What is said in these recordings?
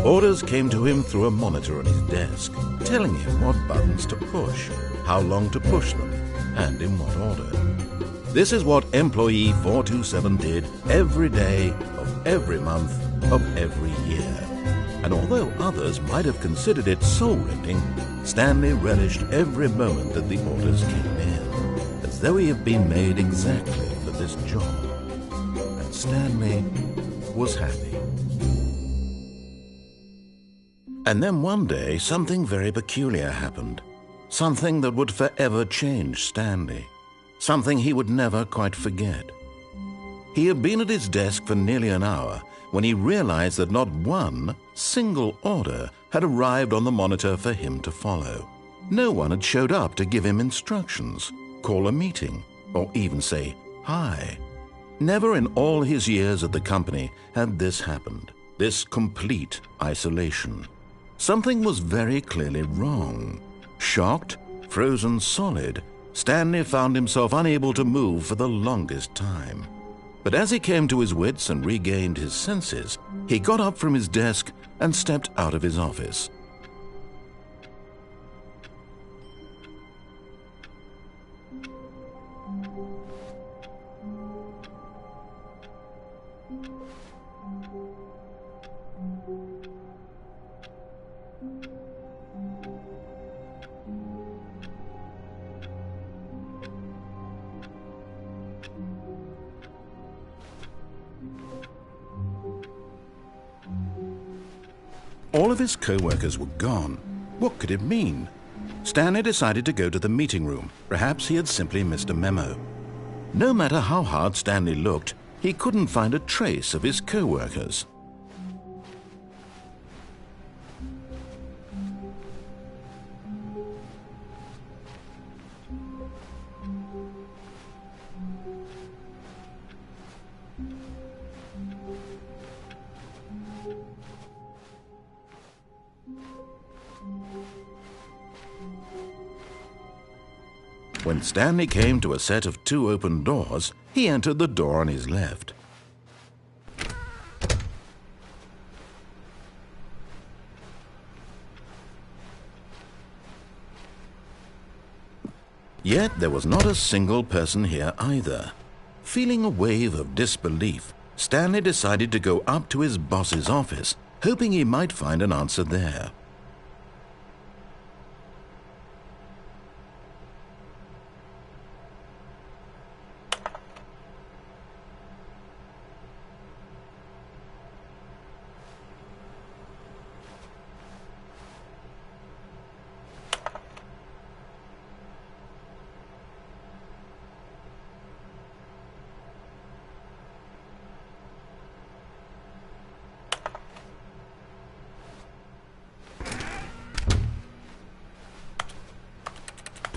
Orders came to him through a monitor on his desk, telling him what buttons to push, how long to push them, and in what order. This is what employee 427 did every day of every month of every year. And although others might have considered it soul-rending, Stanley relished every moment that the orders came in, as though he had been made exactly for this job. And Stanley was happy. And then one day, something very peculiar happened. Something that would forever change Stanley. Something he would never quite forget. He had been at his desk for nearly an hour when he realized that not one single order had arrived on the monitor for him to follow. No one had showed up to give him instructions, call a meeting, or even say hi. Never in all his years at the company had this happened, this complete isolation. Something was very clearly wrong. Shocked, frozen solid, Stanley found himself unable to move for the longest time. But as he came to his wits and regained his senses, he got up from his desk and stepped out of his office. All of his co-workers were gone. What could it mean? Stanley decided to go to the meeting room. Perhaps he had simply missed a memo. No matter how hard Stanley looked, he couldn't find a trace of his co-workers. When Stanley came to a set of 2 open doors, he entered the door on his left. Yet there was not a single person here either. Feeling a wave of disbelief, Stanley decided to go up to his boss's office, hoping he might find an answer there.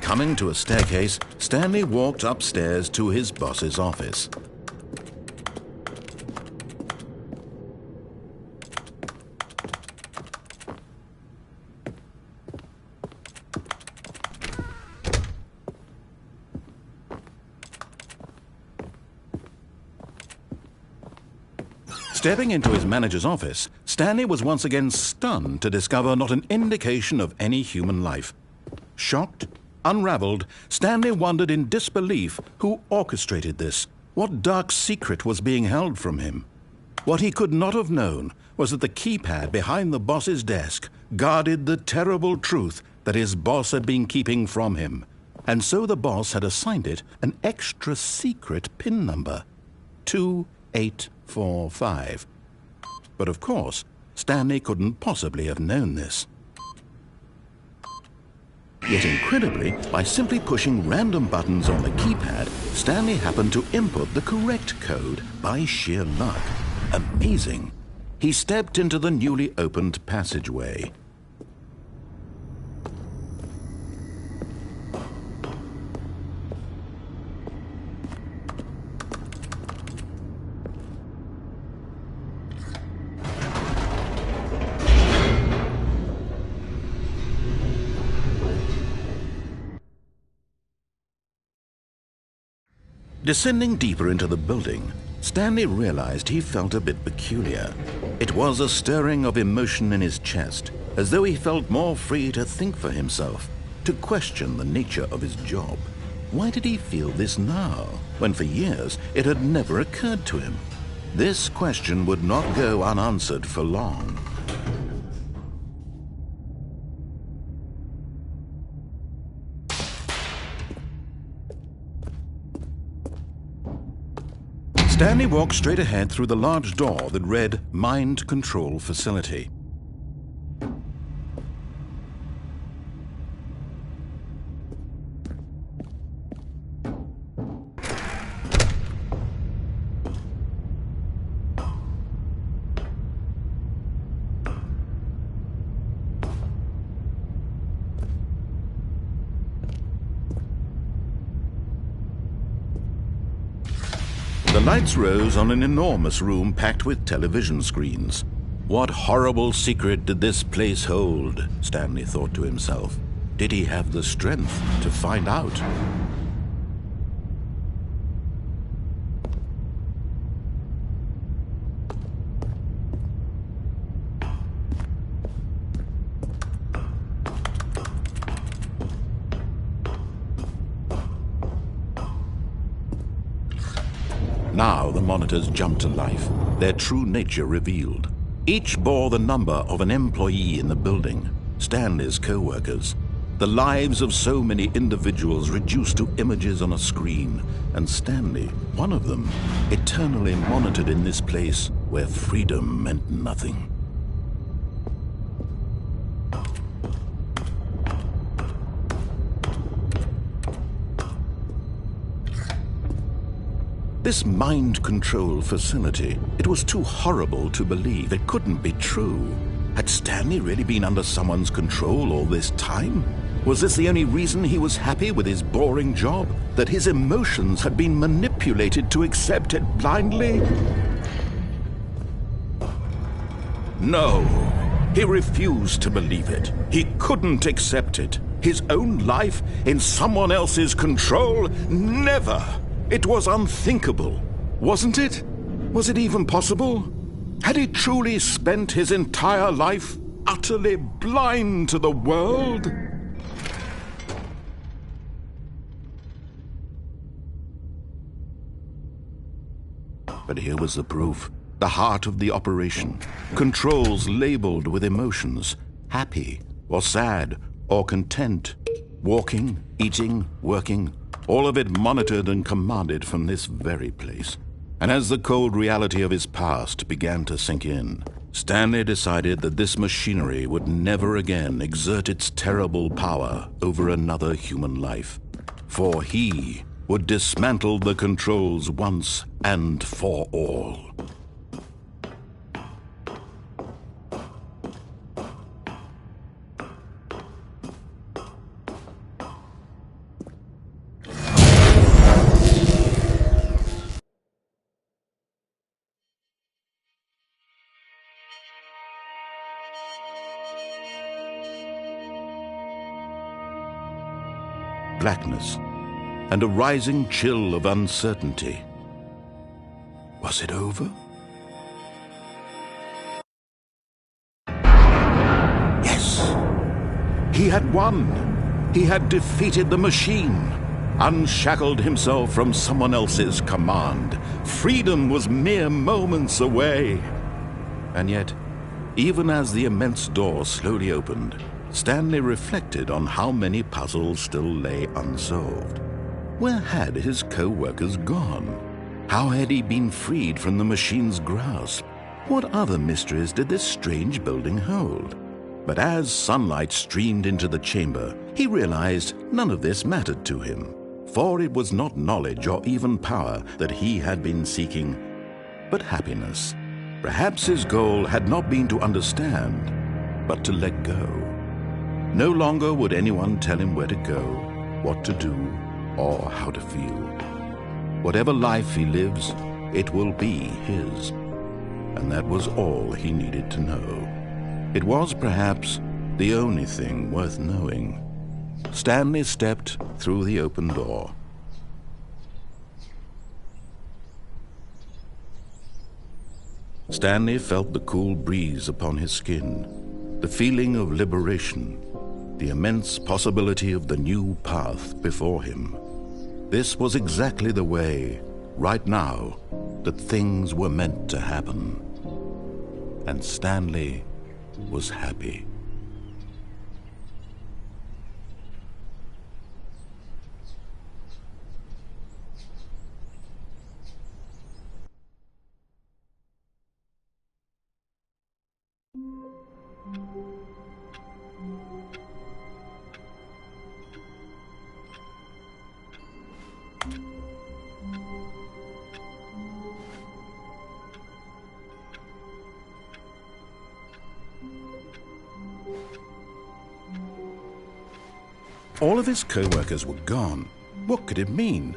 Coming to a staircase, Stanley walked upstairs to his boss's office. Stepping into his manager's office, Stanley was once again stunned to discover not an indication of any human life. Shocked, unraveled, Stanley wondered in disbelief who orchestrated this. What dark secret was being held from him? What he could not have known was that the keypad behind the boss's desk guarded the terrible truth that his boss had been keeping from him. And so the boss had assigned it an extra secret PIN number, 2845. But of course, Stanley couldn't possibly have known this. Yet incredibly, by simply pushing random buttons on the keypad, Stanley happened to input the correct code by sheer luck. Amazing. He stepped into the newly opened passageway. Descending deeper into the building, Stanley realized he felt a bit peculiar. It was a stirring of emotion in his chest, as though he felt more free to think for himself, to question the nature of his job. Why did he feel this now, when for years it had never occurred to him? This question would not go unanswered for long. Stanley walked straight ahead through the large door that read Mind Control Facility. The lights rose on an enormous room packed with television screens. What horrible secret did this place hold? Stanley thought to himself. Did he have the strength to find out? Now the monitors jumped to life, their true nature revealed. Each bore the number of an employee in the building, Stanley's co-workers. The lives of so many individuals reduced to images on a screen, and Stanley, one of them, eternally monitored in this place where freedom meant nothing. This mind control facility, it was too horrible to believe. It couldn't be true. Had Stanley really been under someone's control all this time? Was this the only reason he was happy with his boring job? That his emotions had been manipulated to accept it blindly? No, he refused to believe it. He couldn't accept it. His own life in someone else's control? Never! It was unthinkable, wasn't it? Was it even possible? Had he truly spent his entire life utterly blind to the world? But here was the proof, the heart of the operation. Controls labeled with emotions, happy or sad or content, walking, eating, working, all of it monitored and commanded from this very place. And as the cold reality of his past began to sink in, Stanley decided that this machinery would never again exert its terrible power over another human life. For he would dismantle the controls once and for all. Blackness, and a rising chill of uncertainty. Was it over? Yes! He had won! He had defeated the machine, unshackled himself from someone else's command. Freedom was mere moments away. And yet, even as the immense door slowly opened, Stanley reflected on how many puzzles still lay unsolved. Where had his co-workers gone? How had he been freed from the machine's grasp? What other mysteries did this strange building hold? But as sunlight streamed into the chamber, he realized none of this mattered to him, for it was not knowledge or even power that he had been seeking, but happiness. Perhaps his goal had not been to understand, but to let go. No longer would anyone tell him where to go, what to do, or how to feel. Whatever life he lives, it will be his. And that was all he needed to know. It was perhaps the only thing worth knowing. Stanley stepped through the open door. Stanley felt the cool breeze upon his skin, the feeling of liberation, the immense possibility of the new path before him. This was exactly the way, right now, that things were meant to happen. And Stanley was happy. All of his co-workers were gone. What could it mean?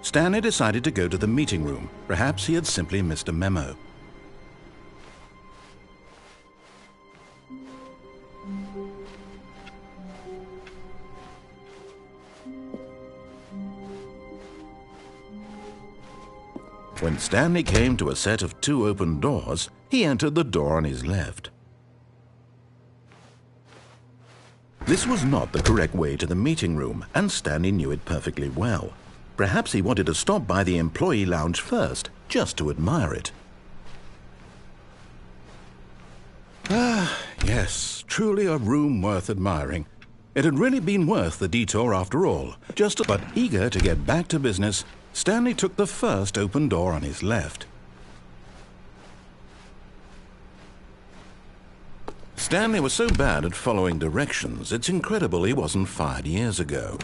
Stanley decided to go to the meeting room. Perhaps he had simply missed a memo. When Stanley came to a set of 2 open doors, he entered the door on his left. This was not the correct way to the meeting room, and Stanley knew it perfectly well. Perhaps he wanted to stop by the employee lounge first, just to admire it. Ah, yes, truly a room worth admiring. It had really been worth the detour after all. But eager to get back to business, Stanley took the first open door on his left. Stanley was so bad at following directions, it's incredible he wasn't fired years ago.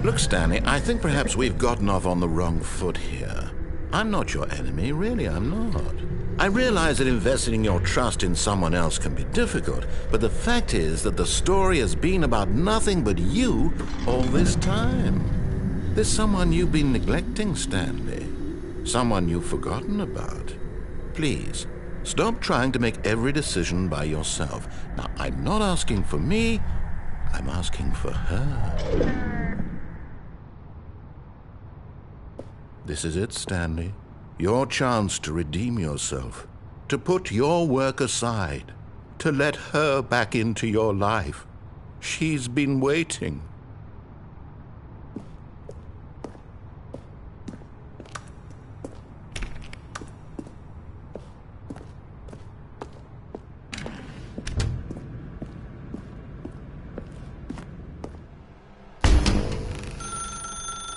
Look, Stanley, I think perhaps we've gotten off on the wrong foot here. I'm not your enemy, really, I'm not. I realize that investing your trust in someone else can be difficult, but the fact is that the story has been about nothing but you all this time. There's someone you've been neglecting, Stanley. Someone you've forgotten about. Please, stop trying to make every decision by yourself. Now, I'm not asking for me, I'm asking for her. This is it, Stanley. Your chance to redeem yourself, to put your work aside, to let her back into your life. She's been waiting.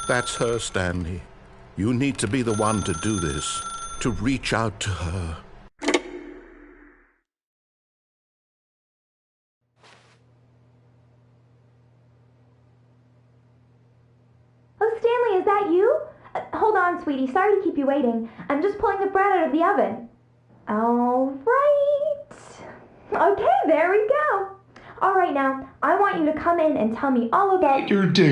That's her, Stanley. You need to be the one to do this, to reach out to her. Oh, Stanley, is that you? Hold on, sweetie. Sorry to keep you waiting. I'm just pulling the bread out of the oven. All right. Okay, there we go. All right, now, I want you to come in and tell me all about your day.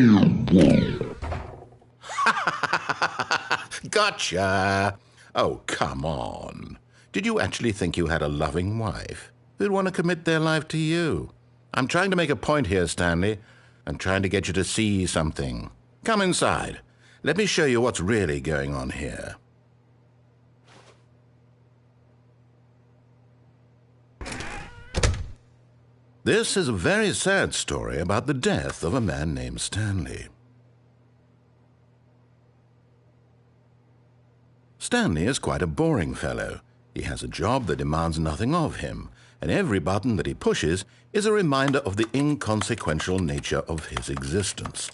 Gotcha! Oh, come on. Did you actually think you had a loving wife who'd want to commit their life to you? I'm trying to make a point here, Stanley. I'm trying to get you to see something. Come inside. Let me show you what's really going on here. This is a very sad story about the death of a man named Stanley. Stanley is quite a boring fellow. He has a job that demands nothing of him, and every button that he pushes is a reminder of the inconsequential nature of his existence.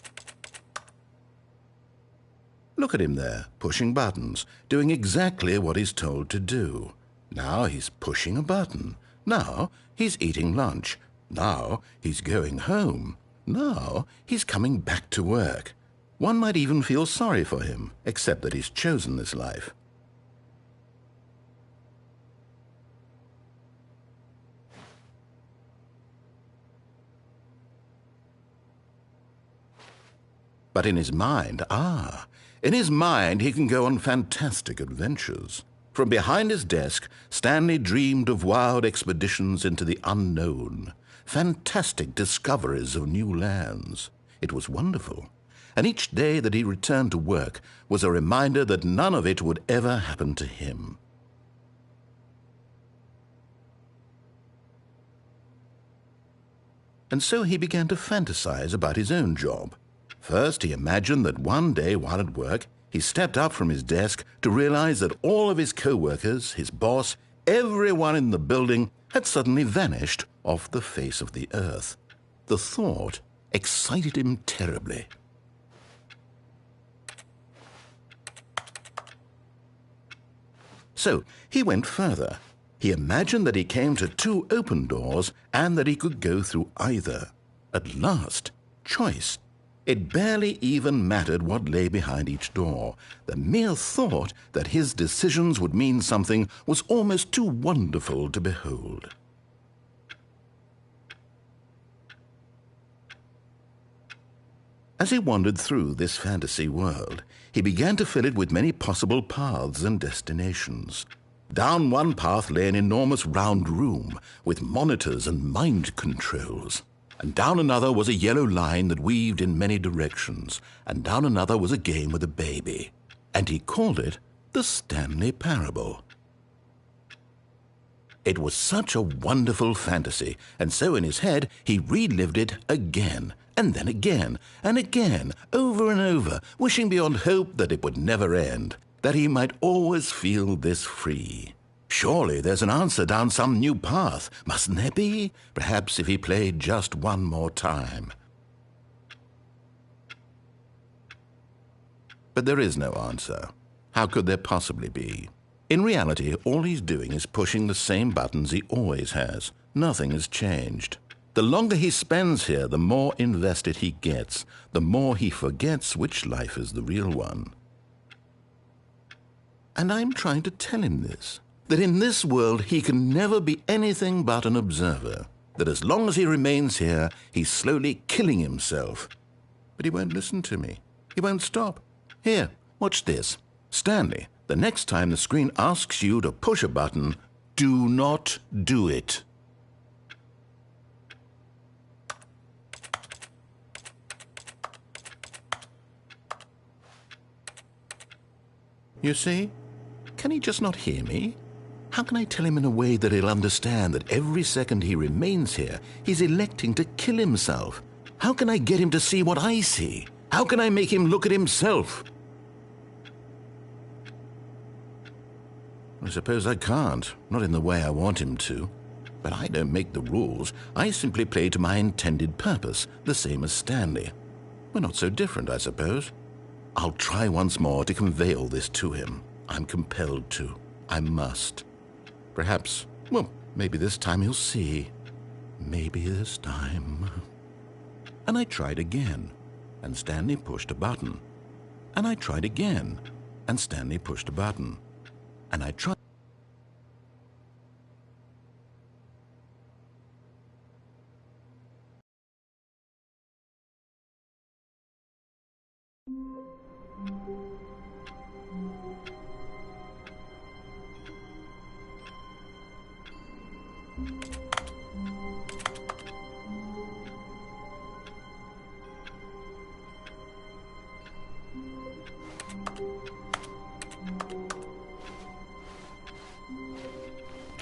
Look at him there, pushing buttons, doing exactly what he's told to do. Now he's pushing a button. Now he's eating lunch. Now he's going home. Now he's coming back to work. One might even feel sorry for him, except that he's chosen this life. But in his mind, he can go on fantastic adventures. From behind his desk, Stanley dreamed of wild expeditions into the unknown, fantastic discoveries of new lands. It was wonderful, and each day that he returned to work was a reminder that none of it would ever happen to him. And so he began to fantasize about his own job. First, he imagined that one day while at work, he stepped up from his desk to realize that all of his co-workers, his boss, everyone in the building had suddenly vanished off the face of the earth. The thought excited him terribly. So he went further. He imagined that he came to 2 open doors and that he could go through either. At last, choice. It barely even mattered what lay behind each door. The mere thought that his decisions would mean something was almost too wonderful to behold. As he wandered through this fantasy world, he began to fill it with many possible paths and destinations. Down one path lay an enormous round room with monitors and mind controls. And down another was a yellow line that weaved in many directions. And down another was a game with a baby. And he called it the Stanley Parable. It was such a wonderful fantasy, and so in his head he relived it again, and then again, and again, over and over, wishing beyond hope that it would never end, that he might always feel this free. Surely there's an answer down some new path, mustn't there be? Perhaps if he played just one more time. But there is no answer. How could there possibly be? In reality, all he's doing is pushing the same buttons he always has. Nothing has changed. The longer he spends here, the more invested he gets, the more he forgets which life is the real one. And I'm trying to tell him this, that in this world he can never be anything but an observer, that as long as he remains here, he's slowly killing himself. But he won't listen to me. He won't stop. Here, watch this. Stanley, the next time the screen asks you to push a button, do not do it. You see? Can he just not hear me? How can I tell him in a way that he'll understand that every second he remains here, he's electing to kill himself? How can I get him to see what I see? How can I make him look at himself? I suppose I can't, not in the way I want him to. But I don't make the rules. I simply play to my intended purpose, the same as Stanley. We're not so different, I suppose. I'll try once more to convey all this to him. I'm compelled to. I must. Perhaps, well, maybe this time he'll see. Maybe this time. And I tried again, and Stanley pushed a button. And I tried again, and Stanley pushed a button. And I tried.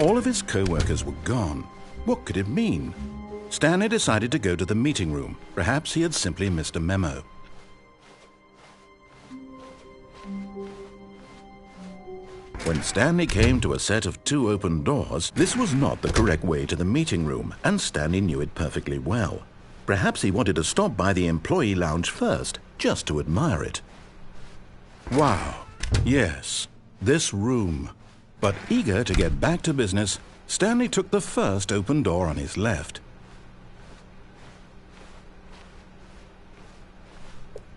All of his co-workers were gone. What could it mean? Stanley decided to go to the meeting room. Perhaps he had simply missed a memo. When Stanley came to a set of 2 open doors, this was not the correct way to the meeting room, and Stanley knew it perfectly well. Perhaps he wanted to stop by the employee lounge first, just to admire it. Wow, yes, this room. But eager to get back to business, Stanley took the first open door on his left.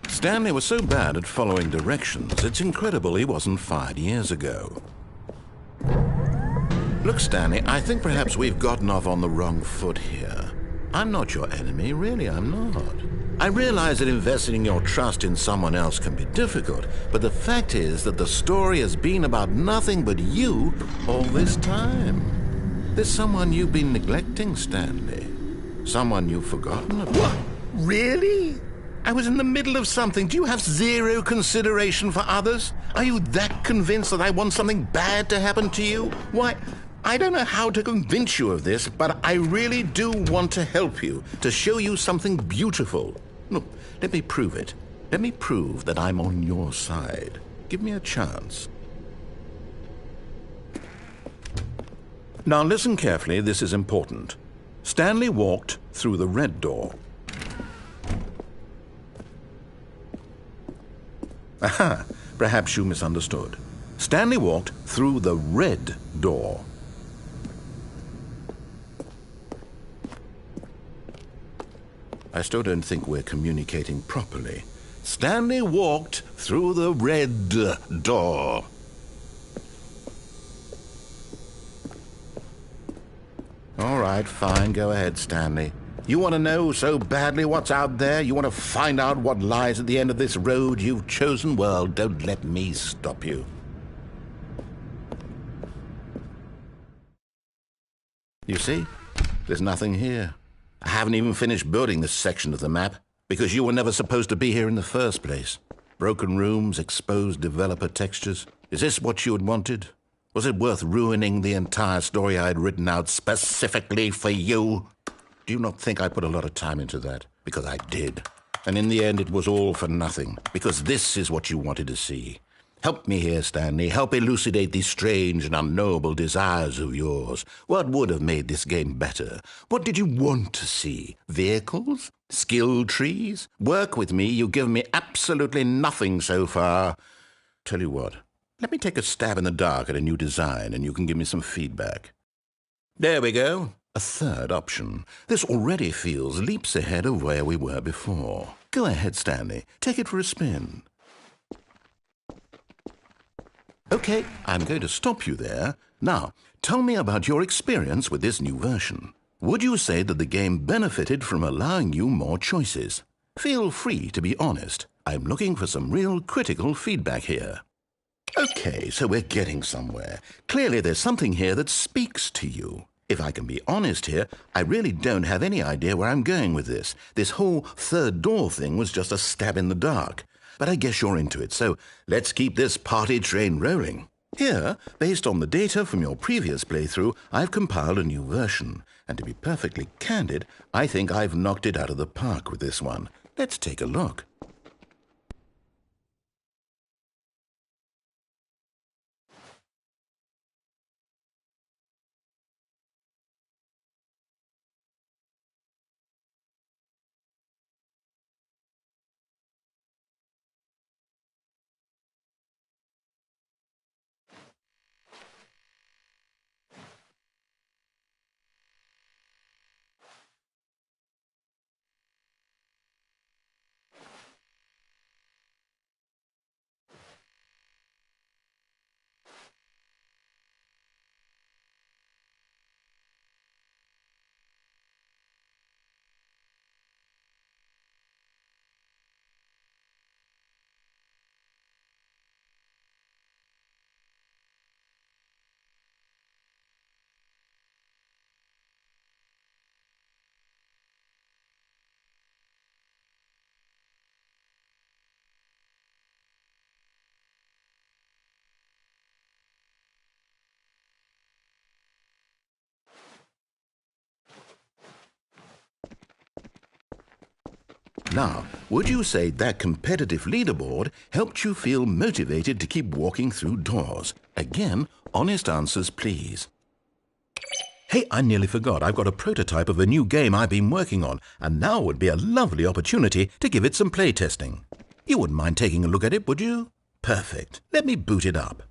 Stanley was so bad at following directions, it's incredible he wasn't fired years ago. Look, Stanley, I think perhaps we've gotten off on the wrong foot here. I'm not your enemy, really, I'm not. I realize that investing your trust in someone else can be difficult, but the fact is that the story has been about nothing but you all this time. There's someone you've been neglecting, Stanley. Someone you've forgotten about. What? Really? I was in the middle of something. Do you have zero consideration for others? Are you that convinced that I want something bad to happen to you? Why, I don't know how to convince you of this, but I really do want to help you, to show you something beautiful. Look, let me prove it. Let me prove that I'm on your side. Give me a chance. Now listen carefully, this is important. Stanley walked through the red door. Aha, perhaps you misunderstood. Stanley walked through the red door. I still don't think we're communicating properly. Stanley walked through the red door. All right, fine. Go ahead, Stanley. You want to know so badly what's out there? You want to find out what lies at the end of this road you've chosen? Well, don't let me stop you. You see? There's nothing here. I haven't even finished building this section of the map, because you were never supposed to be here in the first place. Broken rooms, exposed developer textures. Is this what you had wanted? Was it worth ruining the entire story I had written out specifically for you? Do you not think I put a lot of time into that? Because I did. And in the end, it was all for nothing. Because this is what you wanted to see. Help me here, Stanley. Help elucidate these strange and unknowable desires of yours. What would have made this game better? What did you want to see? Vehicles? Skill trees? Work with me. You've given me absolutely nothing so far. Tell you what. Let me take a stab in the dark at a new design, and you can give me some feedback. There we go. A third option. This already feels leaps ahead of where we were before. Go ahead, Stanley. Take it for a spin. Okay, I'm going to stop you there. Now, tell me about your experience with this new version. Would you say that the game benefited from allowing you more choices? Feel free to be honest. I'm looking for some real critical feedback here. Okay, so we're getting somewhere. Clearly there's something here that speaks to you. If I can be honest here, I really don't have any idea where I'm going with this. This whole third door thing was just a stab in the dark. But I guess you're into it, so let's keep this party train rolling. Here, based on the data from your previous playthrough, I've compiled a new version. And to be perfectly candid, I think I've knocked it out of the park with this one. Let's take a look. Now, would you say that competitive leaderboard helped you feel motivated to keep walking through doors? Again, honest answers, please. Hey, I nearly forgot. I've got a prototype of a new game I've been working on, and now would be a lovely opportunity to give it some playtesting. You wouldn't mind taking a look at it, would you? Perfect. Let me boot it up.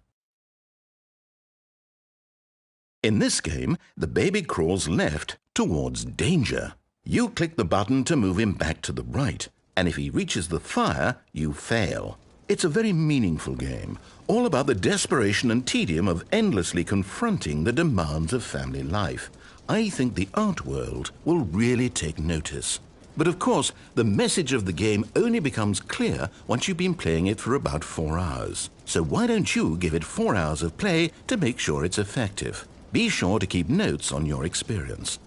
In this game, the baby crawls left towards danger. You click the button to move him back to the right, and if he reaches the fire, you fail. It's a very meaningful game, all about the desperation and tedium of endlessly confronting the demands of family life. I think the art world will really take notice. But of course, the message of the game only becomes clear once you've been playing it for about 4 hours. So why don't you give it 4 hours of play to make sure it's effective? Be sure to keep notes on your experience.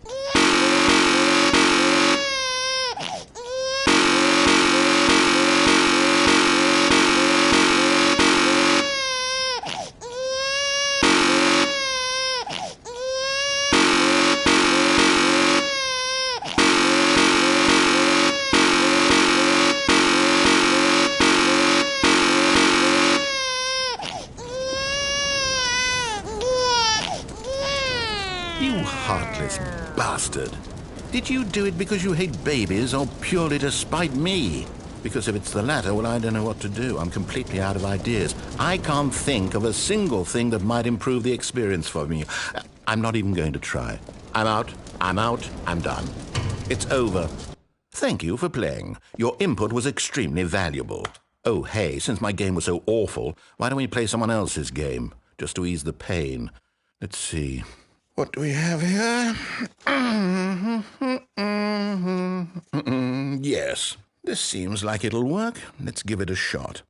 bastard! Did you do it because you hate babies or purely to spite me? Because if it's the latter, well, I don't know what to do. I'm completely out of ideas. I can't think of a single thing that might improve the experience for me. I'm not even going to try. I'm out, I'm done. It's over. Thank you for playing. Your input was extremely valuable. Oh, hey, since my game was so awful, why don't we play someone else's game, just to ease the pain? Let's see. What do we have here? Yes, this seems like it'll work. Let's give it a shot.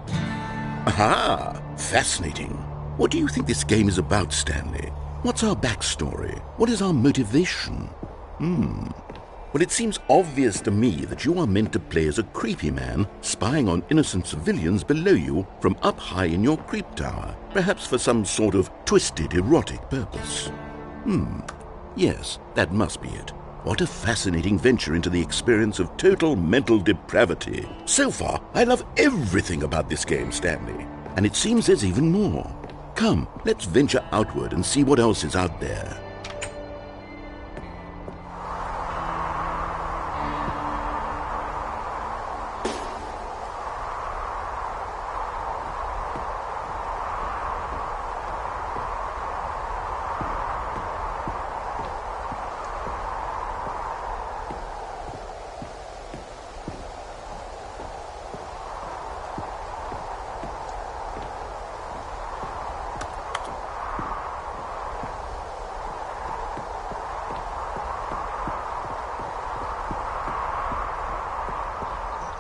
Aha! Fascinating. What do you think this game is about, Stanley? What's our backstory? What is our motivation? Well, it seems obvious to me that you are meant to play as a creepy man spying on innocent civilians below you from up high in your creep tower, perhaps for some sort of twisted erotic purpose. Yes, that must be it. What a fascinating venture into the experience of total mental depravity. So far, I love everything about this game, Stanley. And it seems there's even more. Come, let's venture outward and see what else is out there.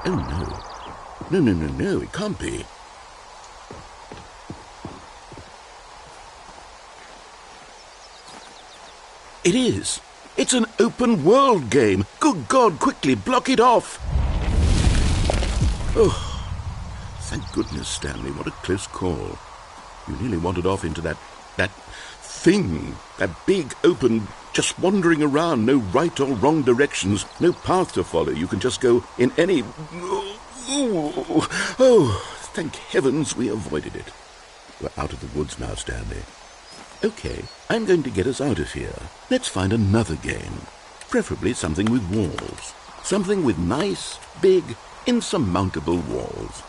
Oh, no. No, it can't be. It is. It's an open world game. Good God, quickly, block it off. Oh, thank goodness, Stanley. What a close call. You nearly wandered off into that thing. That big, open, just wandering around. No right or wrong directions. No path to follow. You can just go in any... Oh, thank heavens we avoided it. We're out of the woods now, Stanley. Okay, I'm going to get us out of here. Let's find another game. Preferably something with walls. Something with nice, big, insurmountable walls.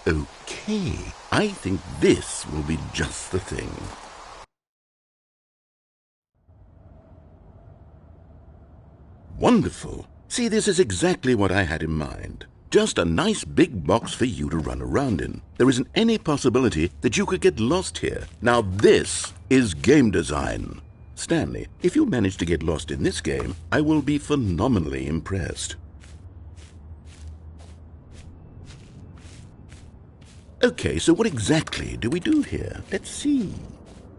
Okay, I think this will be just the thing. Wonderful. See, this is exactly what I had in mind. Just a nice big box for you to run around in. There isn't any possibility that you could get lost here. Now this is game design. Stanley, if you manage to get lost in this game, I will be phenomenally impressed. Okay, so what exactly do we do here? Let's see.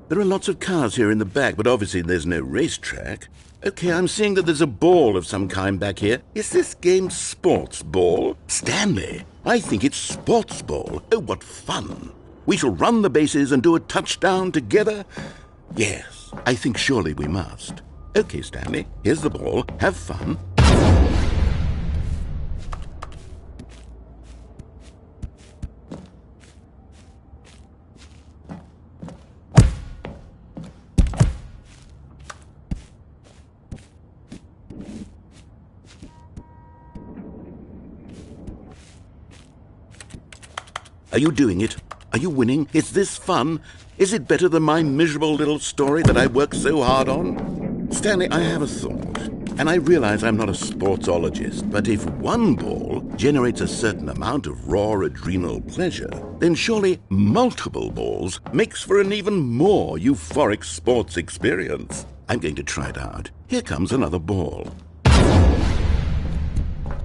There are lots of cars here in the back, but obviously there's no racetrack. Okay, I'm seeing that there's a ball of some kind back here. Is this game sports ball? Stanley, I think it's sports ball. Oh, what fun. We shall run the bases and do a touchdown together? Yes, I think surely we must. Okay, Stanley, here's the ball. Have fun. Are you doing it? Are you winning? Is this fun? Is it better than my miserable little story that I worked so hard on? Stanley, I have a thought, and I realize I'm not a sportsologist, but if one ball generates a certain amount of raw adrenal pleasure, then surely multiple balls makes for an even more euphoric sports experience. I'm going to try it out. Here comes another ball.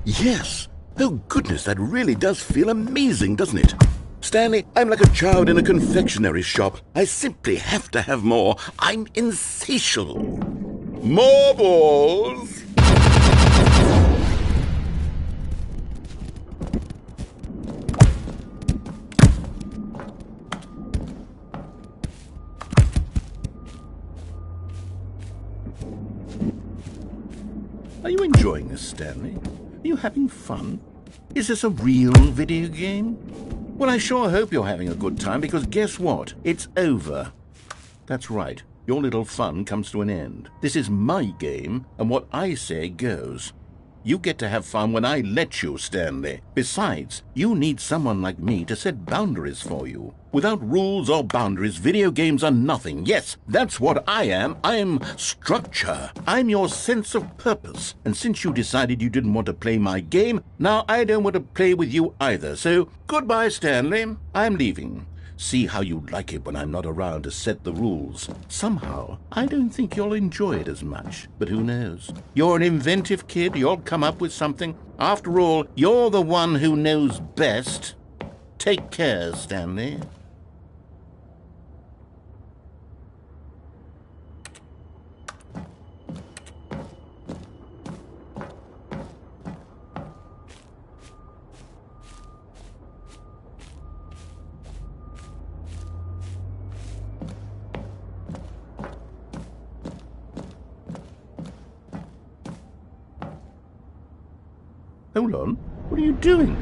Yes! Oh goodness, that really does feel amazing, doesn't it? Stanley, I'm like a child in a confectionery shop. I simply have to have more. I'm insatiable. More balls! Are you enjoying this, Stanley? Are you having fun? Is this a real video game? Well, I sure hope you're having a good time, because guess what? It's over. That's right. Your little fun comes to an end. This is my game, and what I say goes. You get to have fun when I let you, Stanley. Besides, you need someone like me to set boundaries for you. Without rules or boundaries, video games are nothing. Yes, that's what I am. I'm structure. I'm your sense of purpose. And since you decided you didn't want to play my game, now I don't want to play with you either. So, goodbye, Stanley. I'm leaving. See how you like it when I'm not around to set the rules. Somehow, I don't think you'll enjoy it as much. But who knows? You're an inventive kid. You'll come up with something. After all, you're the one who knows best. Take care, Stanley. Hold on. What are you doing?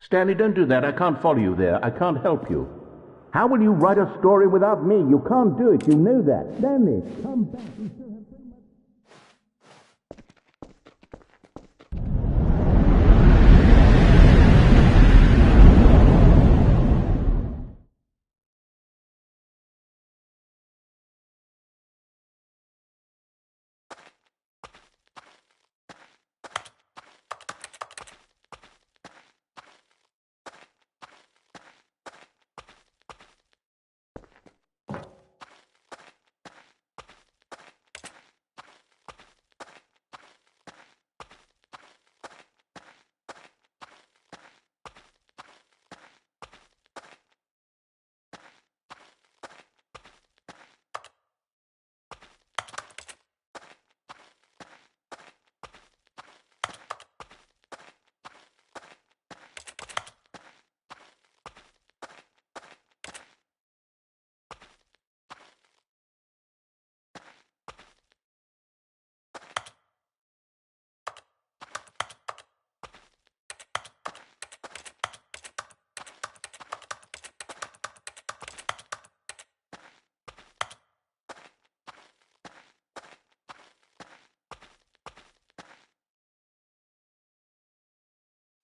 Stanley, don't do that. I can't follow you there. I can't help you. How will you write a story without me? You can't do it. You know that. Stanley, come back.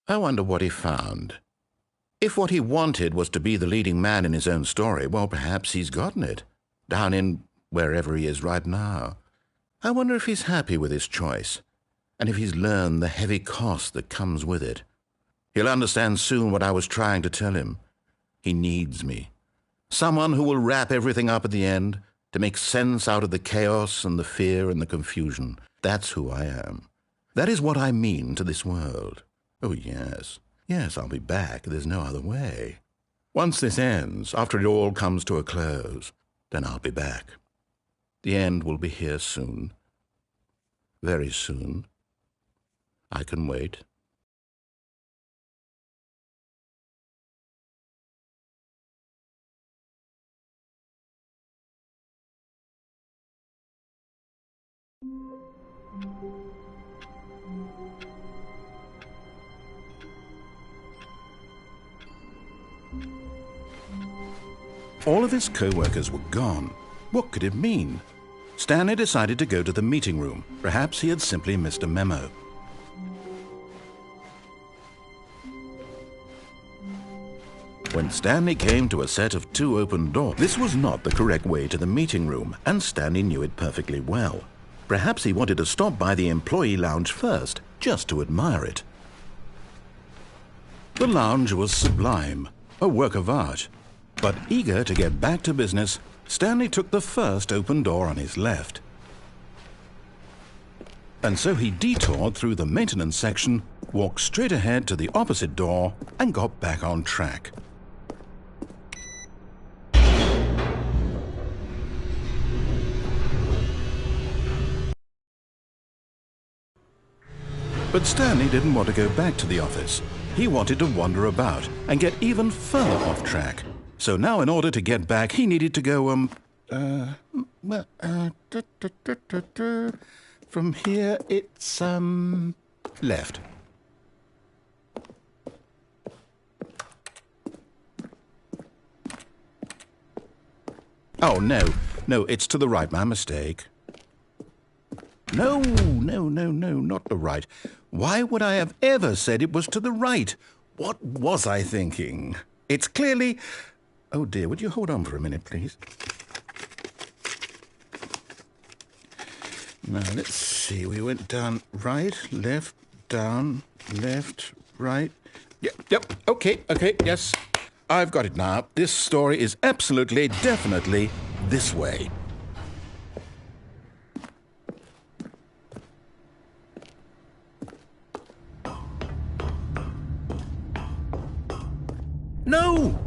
I wonder what he found. If what he wanted was to be the leading man in his own story, well, perhaps he's gotten it, down in wherever he is right now. I wonder if he's happy with his choice, and if he's learned the heavy cost that comes with it. He'll understand soon what I was trying to tell him. He needs me. Someone who will wrap everything up at the end, to make sense out of the chaos and the fear and the confusion. That's who I am. That is what I mean to this world. Oh, yes. Yes, I'll be back. There's no other way. Once this ends, after it all comes to a close, then I'll be back. The end will be here soon. Very soon. I can wait. All of his co-workers were gone. What could it mean? Stanley decided to go to the meeting room. Perhaps he had simply missed a memo. When Stanley came to a set of 2 open doors, this was not the correct way to the meeting room, and Stanley knew it perfectly well. Perhaps he wanted to stop by the employee lounge first, just to admire it. The lounge was sublime, a work of art. But eager to get back to business, Stanley took the first open door on his left. And so he detoured through the maintenance section, walked straight ahead to the opposite door, and got back on track. But Stanley didn't want to go back to the office. He wanted to wander about and get even further off track. So now in order to get back, he needed to go, From here, it's, left. Oh, no, it's to the right, my mistake. No, not the right. Why would I have ever said it was to the right? What was I thinking? It's clearly... Oh, dear, would you hold on for a minute, please? Now, let's see. We went down right, left, down, left, right. Yep, okay, yes. I've got it now. This story is absolutely, definitely this way. No.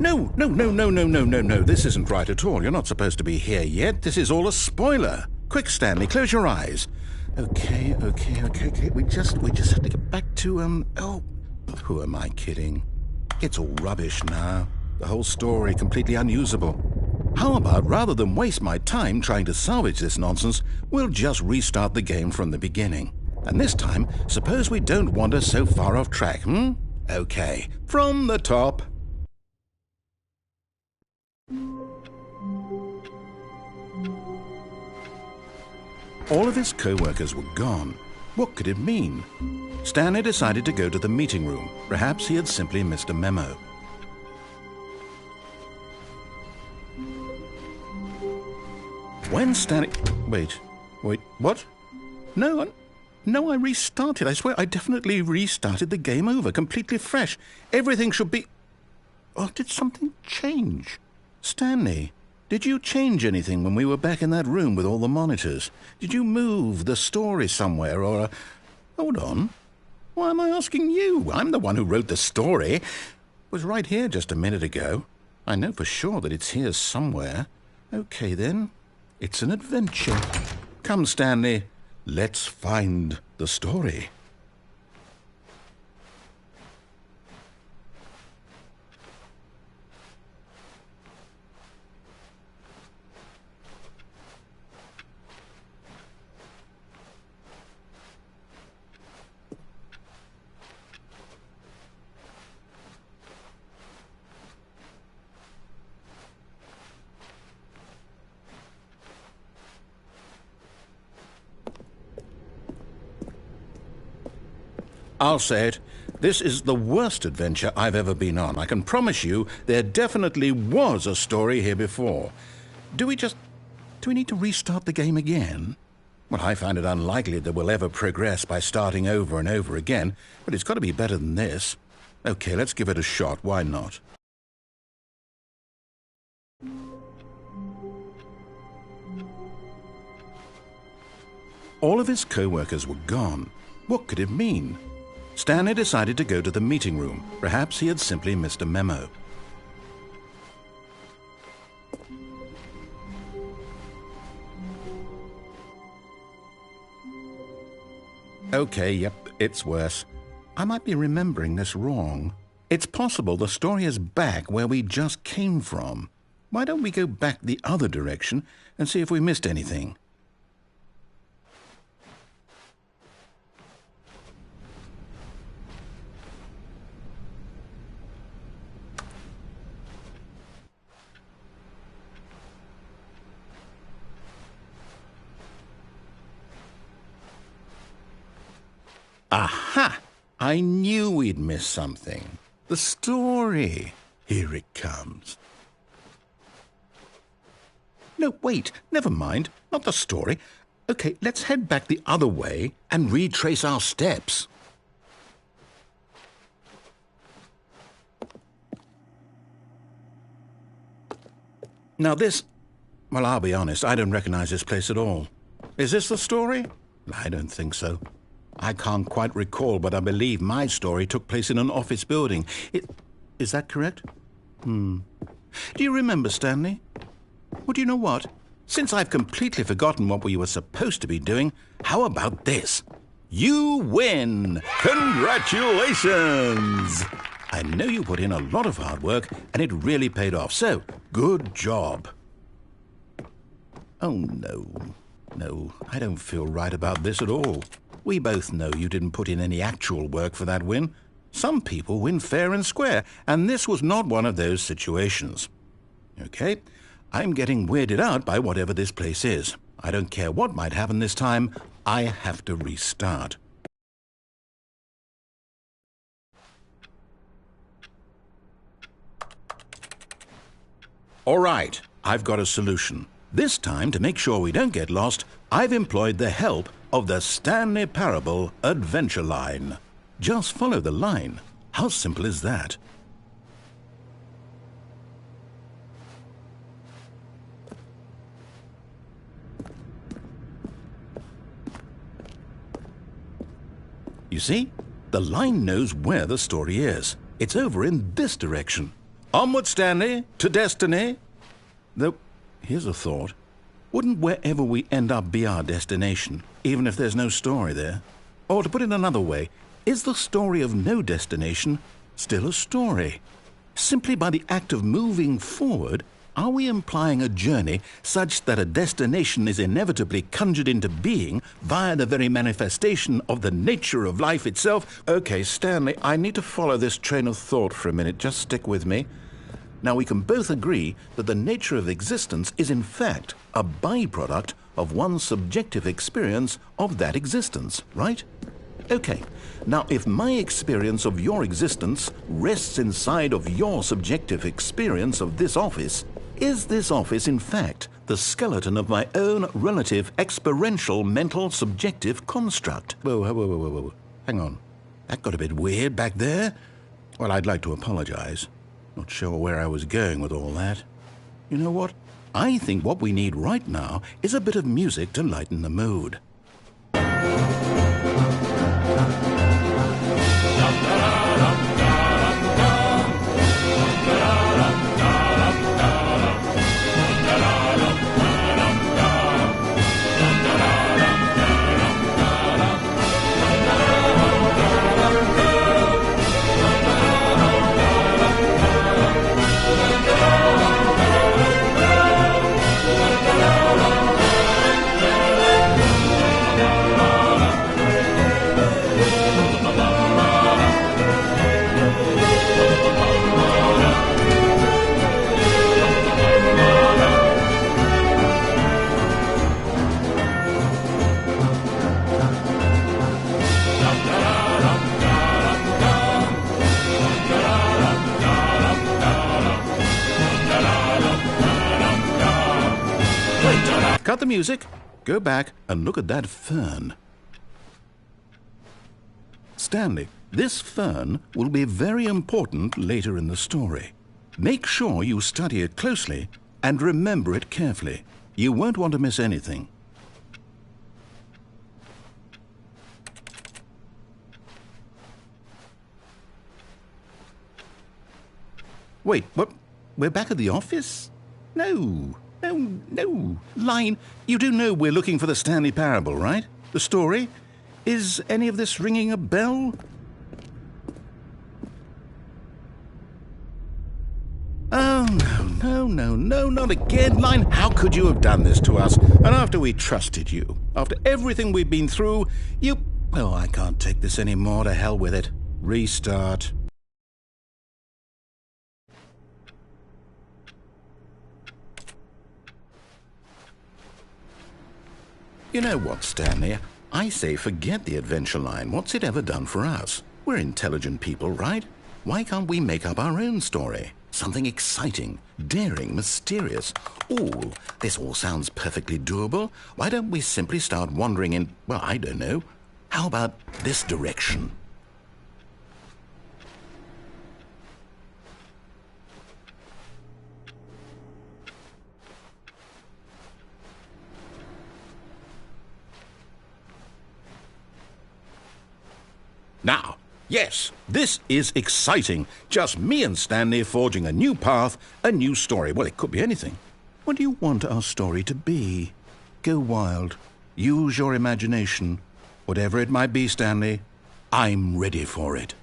This isn't right at all. You're not supposed to be here yet. This is all a spoiler. Quick, Stanley, close your eyes. Okay. We just have to get back to, oh, who am I kidding? It's all rubbish now. The whole story completely unusable. How about, rather than waste my time trying to salvage this nonsense, we'll just restart the game from the beginning. And this time, suppose we don't wander so far off track, Okay, from the top. All of his co-workers were gone. What could it mean? Stanley decided to go to the meeting room. Perhaps he had simply missed a memo. When Stanley... Wait, what? No, I restarted. I swear I definitely restarted the game over, completely fresh. Everything should be... Oh, did something change? Stanley, did you change anything when we were back in that room with all the monitors? Did you move the story somewhere or... Hold on. Why am I asking you? I'm the one who wrote the story. It was right here just a minute ago. I know for sure that it's here somewhere. Okay, then. It's an adventure. Come, Stanley. Let's find the story. I'll say it. This is the worst adventure I've ever been on. I can promise you there definitely was a story here before. Do we need to restart the game again? Well, I find it unlikely that we'll ever progress by starting over and over again, but it's got to be better than this. Okay, let's give it a shot. Why not? All of his co-workers were gone. What could it mean? Stanley decided to go to the meeting room. Perhaps he had simply missed a memo. Okay, yep, it's worse. I might be remembering this wrong. It's possible the story is back where we just came from. Why don't we go back the other direction and see if we missed anything? Aha! I knew we'd missed something. The story. Here it comes. No, wait. Never mind. Not the story. Okay, let's head back the other way and retrace our steps. Now this... Well, I'll be honest. I don't recognize this place at all. Is this the story? I don't think so. I can't quite recall, but I believe my story took place in an office building. Is that correct? Do you remember, Stanley? Well, do you know what? Since I've completely forgotten what we were supposed to be doing, how about this? You win! Congratulations! I know you put in a lot of hard work, and it really paid off, so good job. Oh, no. No, I don't feel right about this at all. We both know you didn't put in any actual work for that win. Some people win fair and square, and this was not one of those situations. Okay, I'm getting weirded out by whatever this place is. I don't care what might happen this time. I have to restart. All right, I've got a solution. This time, to make sure we don't get lost, I've employed the help of the Stanley Parable Adventure Line. Just follow the line. How simple is that? You see? The line knows where the story is. It's over in this direction. Onward, Stanley, to destiny. Though, here's a thought. Wouldn't wherever we end up be our destination, even if there's no story there? Or to put it another way, is the story of no destination still a story? Simply by the act of moving forward, are we implying a journey such that a destination is inevitably conjured into being via the very manifestation of the nature of life itself? Okay, Stanley, I need to follow this train of thought for a minute. Just stick with me. Now, we can both agree that the nature of existence is in fact a byproduct of one's subjective experience of that existence, right? Okay, now if my experience of your existence rests inside of your subjective experience of this office, is this office in fact the skeleton of my own relative experiential mental subjective construct? Whoa. Hang on. That got a bit weird back there. Well, I'd like to apologize. Not sure where I was going with all that. You know what? I think what we need right now is a bit of music to lighten the mood. Cut the music, go back and look at that fern. Stanley, this fern will be very important later in the story. Make sure you study it closely and remember it carefully. You won't want to miss anything. Wait, what? We're back at the office? No. Line, you do know we're looking for the Stanley Parable, right? The story? Is any of this ringing a bell? Oh, no, not again, Line. How could you have done this to us? And after we trusted you, after everything we've been through, you... Oh, I can't take this anymore. To hell with it. Restart. You know what, Stanley? I say forget the adventure line. What's it ever done for us? We're intelligent people, right? Why can't we make up our own story? Something exciting, daring, mysterious. Ooh, this all sounds perfectly doable. Why don't we simply start wandering in, well, I don't know. How about this direction? Now, yes, this is exciting. Just me and Stanley forging a new path, a new story. Well, it could be anything. What do you want our story to be? Go wild. Use your imagination. Whatever it might be, Stanley, I'm ready for it.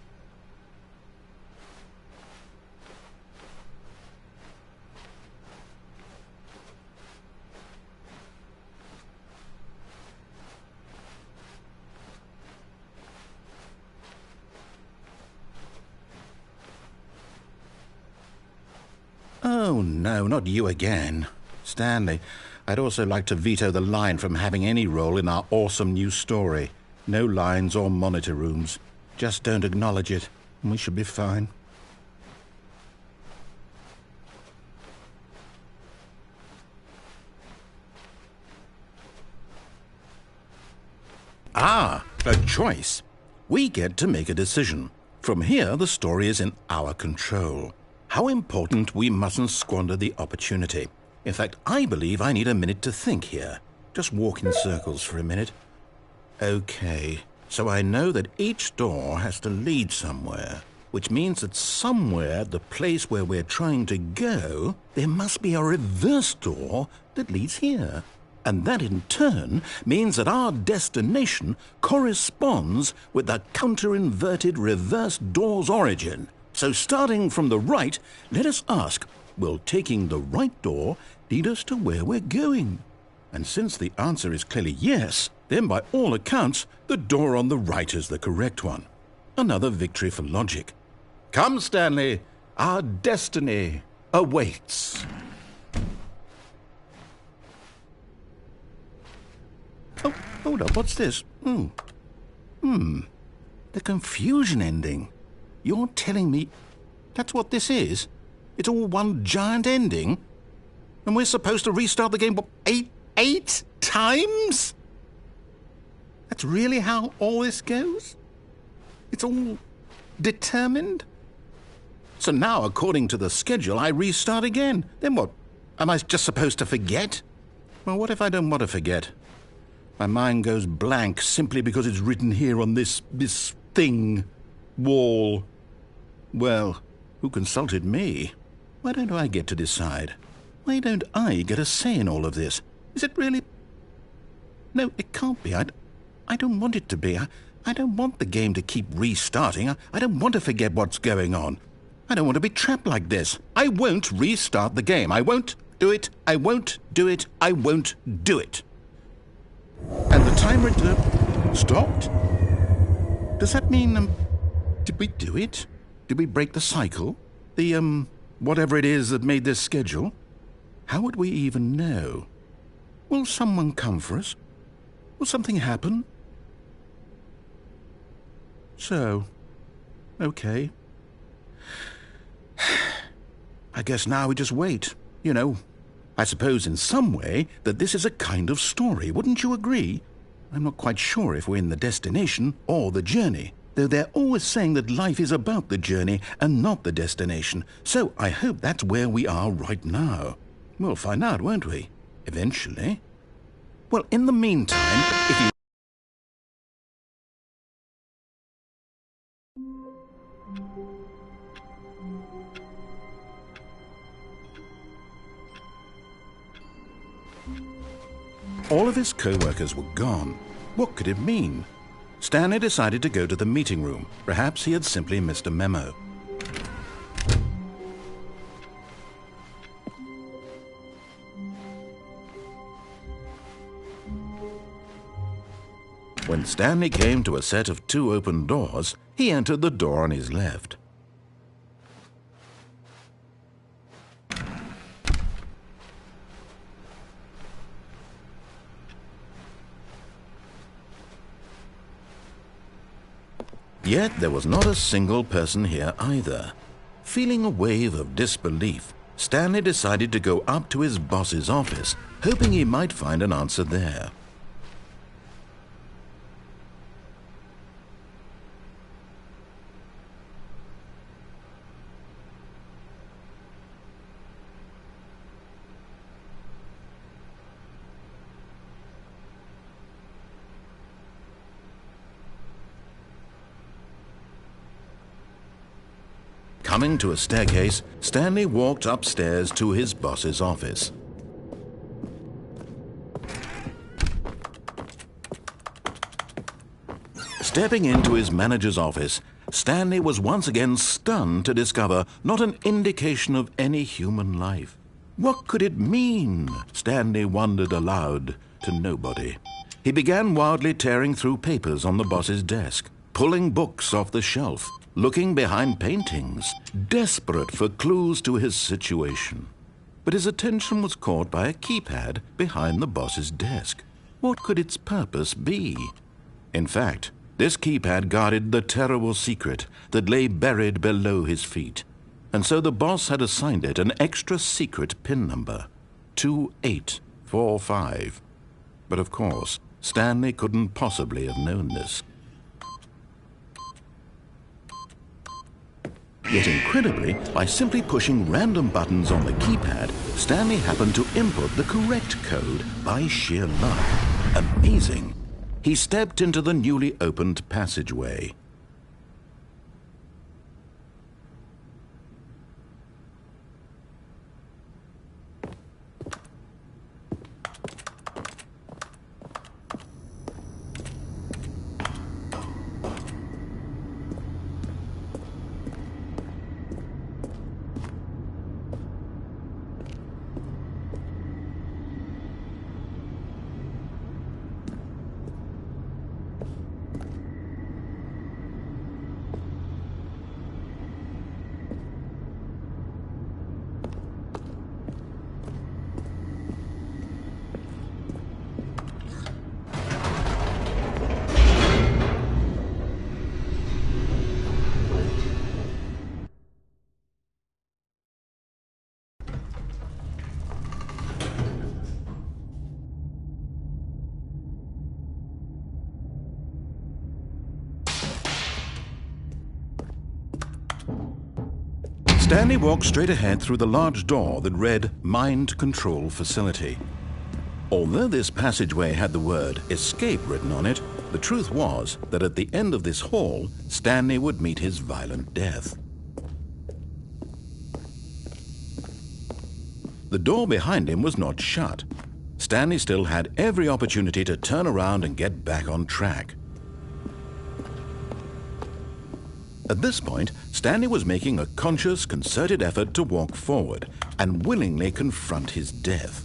Oh, no, not you again. Stanley, I'd also like to veto the line from having any role in our awesome new story. No lines or monitor rooms. Just don't acknowledge it, and we should be fine. Ah, a choice. We get to make a decision. From here, the story is in our control. How important we mustn't squander the opportunity. In fact, I believe I need a minute to think here. Just walk in circles for a minute. Okay, so I know that each door has to lead somewhere, which means that somewhere at the place where we're trying to go, there must be a reverse door that leads here. And that in turn means that our destination corresponds with the counter-inverted reverse door's origin. So starting from the right, let us ask, will taking the right door lead us to where we're going? And since the answer is clearly yes, then by all accounts, the door on the right is the correct one. Another victory for logic. Come, Stanley, our destiny awaits. Oh, hold up, what's this? The confusion ending. You're telling me that's what this is? It's all one giant ending? And we're supposed to restart the game, what, eight times? That's really how all this goes? It's all determined? So now, according to the schedule, I restart again. Then what? Am I just supposed to forget? Well, what if I don't want to forget? My mind goes blank simply because it's written here on this thing, wall. Well, who consulted me? Why don't I get to decide? Why don't I get a say in all of this? Is it really? No, it can't be. I don't want it to be. I don't want the game to keep restarting. I don't want to forget what's going on. I don't want to be trapped like this. I won't restart the game. I won't do it. I won't do it. I won't do it. And the timer stopped? Does that mean, did we do it? Did we break the cycle? The, whatever it is that made this schedule? How would we even know? Will someone come for us? Will something happen? So, okay. I guess now we just wait, you know. I suppose in some way that this is a kind of story, wouldn't you agree? I'm not quite sure if we're in the destination or the journey, though they're always saying that life is about the journey and not the destination, so I hope that's where we are right now. We'll find out, won't we? Eventually. Well, in the meantime, if you... All of his co-workers were gone. What could it mean? Stanley decided to go to the meeting room. Perhaps he had simply missed a memo. When Stanley came to a set of 2 open doors, he entered the door on his left. Yet there was not a single person here either. Feeling a wave of disbelief, Stanley decided to go up to his boss's office, hoping he might find an answer there. Coming to a staircase, Stanley walked upstairs to his boss's office. Stepping into his manager's office, Stanley was once again stunned to discover not an indication of any human life. What could it mean? Stanley wondered aloud to nobody. He began wildly tearing through papers on the boss's desk, pulling books off the shelf. looking behind paintings, desperate for clues to his situation. But his attention was caught by a keypad behind the boss's desk. What could its purpose be? In fact, this keypad guarded the terrible secret that lay buried below his feet. And so the boss had assigned it an extra secret PIN number, 2845. But of course, Stanley couldn't possibly have known this. Yet incredibly, by simply pushing random buttons on the keypad, Stanley happened to input the correct code by sheer luck. Amazing! He stepped into the newly opened passageway. Stanley walked straight ahead through the large door that read Mind Control Facility. Although this passageway had the word Escape written on it, the truth was that at the end of this hall, Stanley would meet his violent death. The door behind him was not shut. Stanley still had every opportunity to turn around and get back on track. At this point, Stanley was making a conscious, concerted effort to walk forward and willingly confront his death.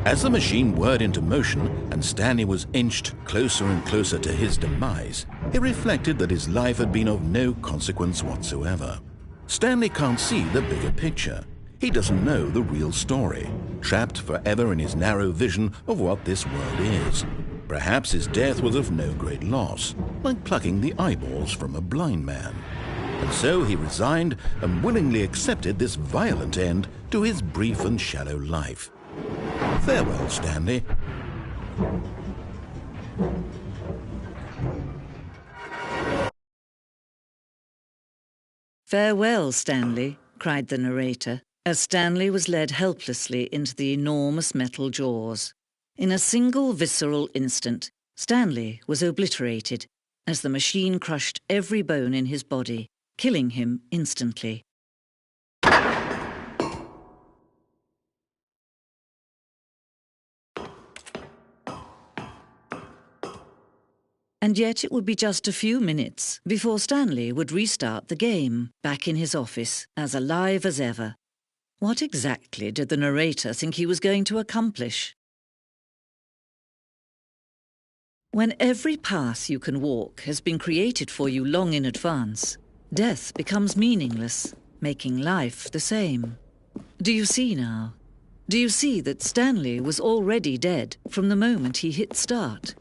As the machine whirred into motion and Stanley was inched closer and closer to his demise, he reflected that his life had been of no consequence whatsoever. Stanley can't see the bigger picture. He doesn't know the real story, trapped forever in his narrow vision of what this world is. Perhaps his death was of no great loss, like plucking the eyeballs from a blind man. And so he resigned and willingly accepted this violent end to his brief and shallow life. Farewell, Stanley. Farewell, Stanley, cried the narrator, as Stanley was led helplessly into the enormous metal jaws. In a single visceral instant, Stanley was obliterated as the machine crushed every bone in his body, killing him instantly. And yet it would be just a few minutes before Stanley would restart the game, back in his office, as alive as ever. What exactly did the narrator think he was going to accomplish? When every path you can walk has been created for you long in advance, death becomes meaningless, making life the same. Do you see now? Do you see that Stanley was already dead from the moment he hit start?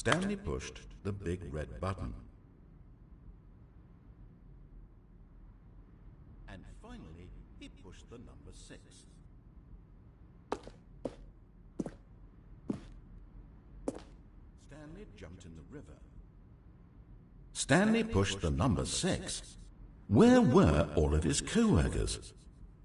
Stanley pushed the big red button. And finally, he pushed the number 6. Stanley jumped in the river. Stanley pushed the number 6. Where were all of his co-workers?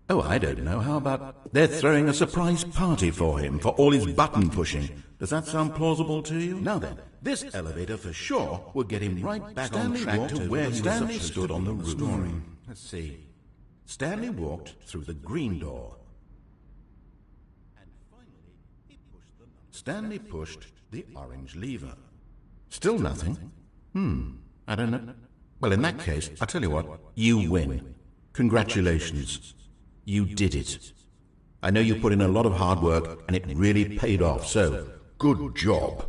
Oh, I don't know. How about they're throwing a surprise party for him for all his button pushing? Does that sound plausible to you? Now then, this elevator for sure will get him right back on track to where Stanley stood on the roof. Let's see. Stanley walked through the green door. And finally, he pushed the Stanley pushed the orange lever. Still nothing? I don't know. Well, in that case, I'll tell you what. You win. Congratulations. You did it. I know you put in a lot of hard work, and it really paid off, so good job.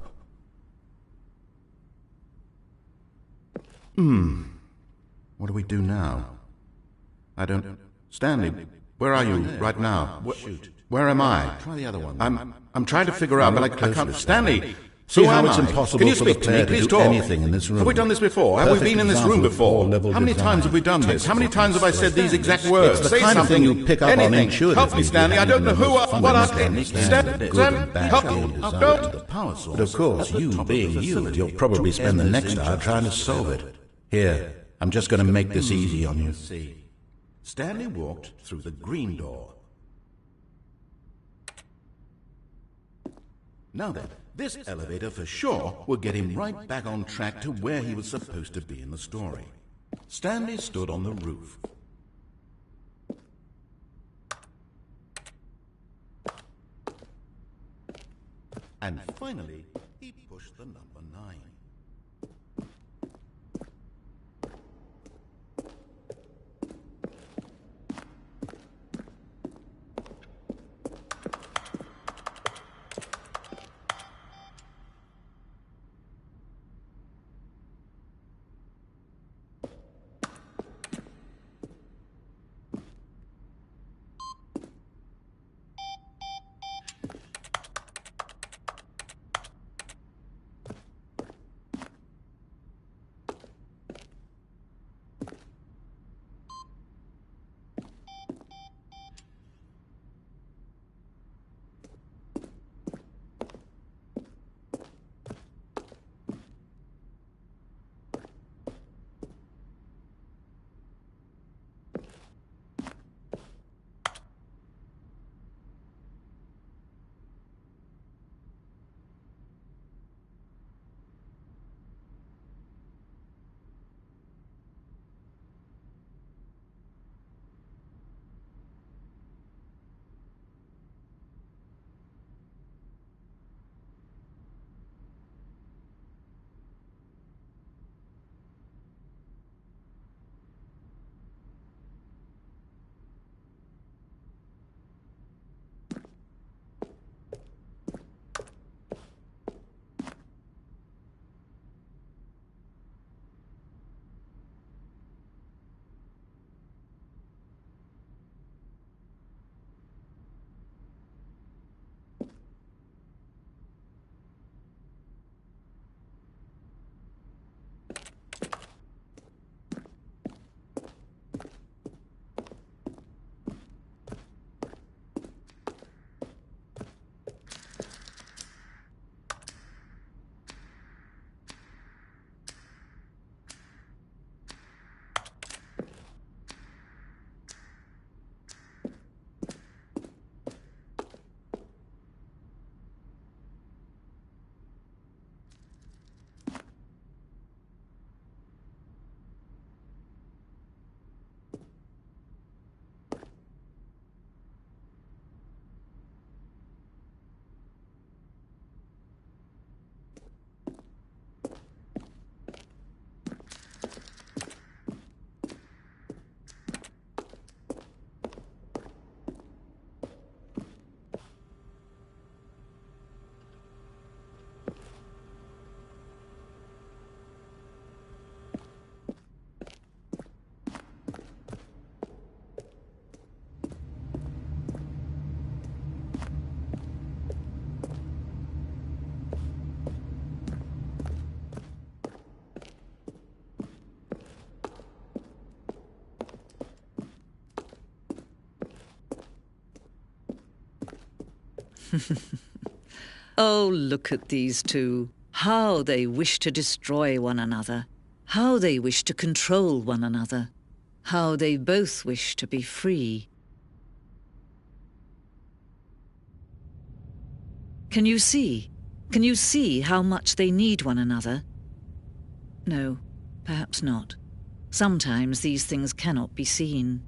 What do we do now? I don't... Stanley, where are you right now? Where am I? Try the other one. I'm trying to figure out, but I can't... Stanley! See how it's impossible Can you for the speak to me? player to Please do talk. anything in this room. Have we done this before? Have we been in this room before? How many times have we done this? How many times have I said these exact words? It's the kind of thing you pick up on intuitively. Help me, Stanley. I don't know who or what I... Stanley, Help me. But of course, you being you, you'll probably spend the next hour trying to solve it. Here, I'm just going to make this easy on you. Stanley walked through the green door. Now then, this elevator for sure will get him right back on track to where he was supposed to be in the story. Stanley stood on the roof. And finally, he pushed the number 9. Oh, look at these two. How they wish to destroy one another. How they wish to control one another. How they both wish to be free. Can you see? Can you see how much they need one another? No, perhaps not. Sometimes these things cannot be seen.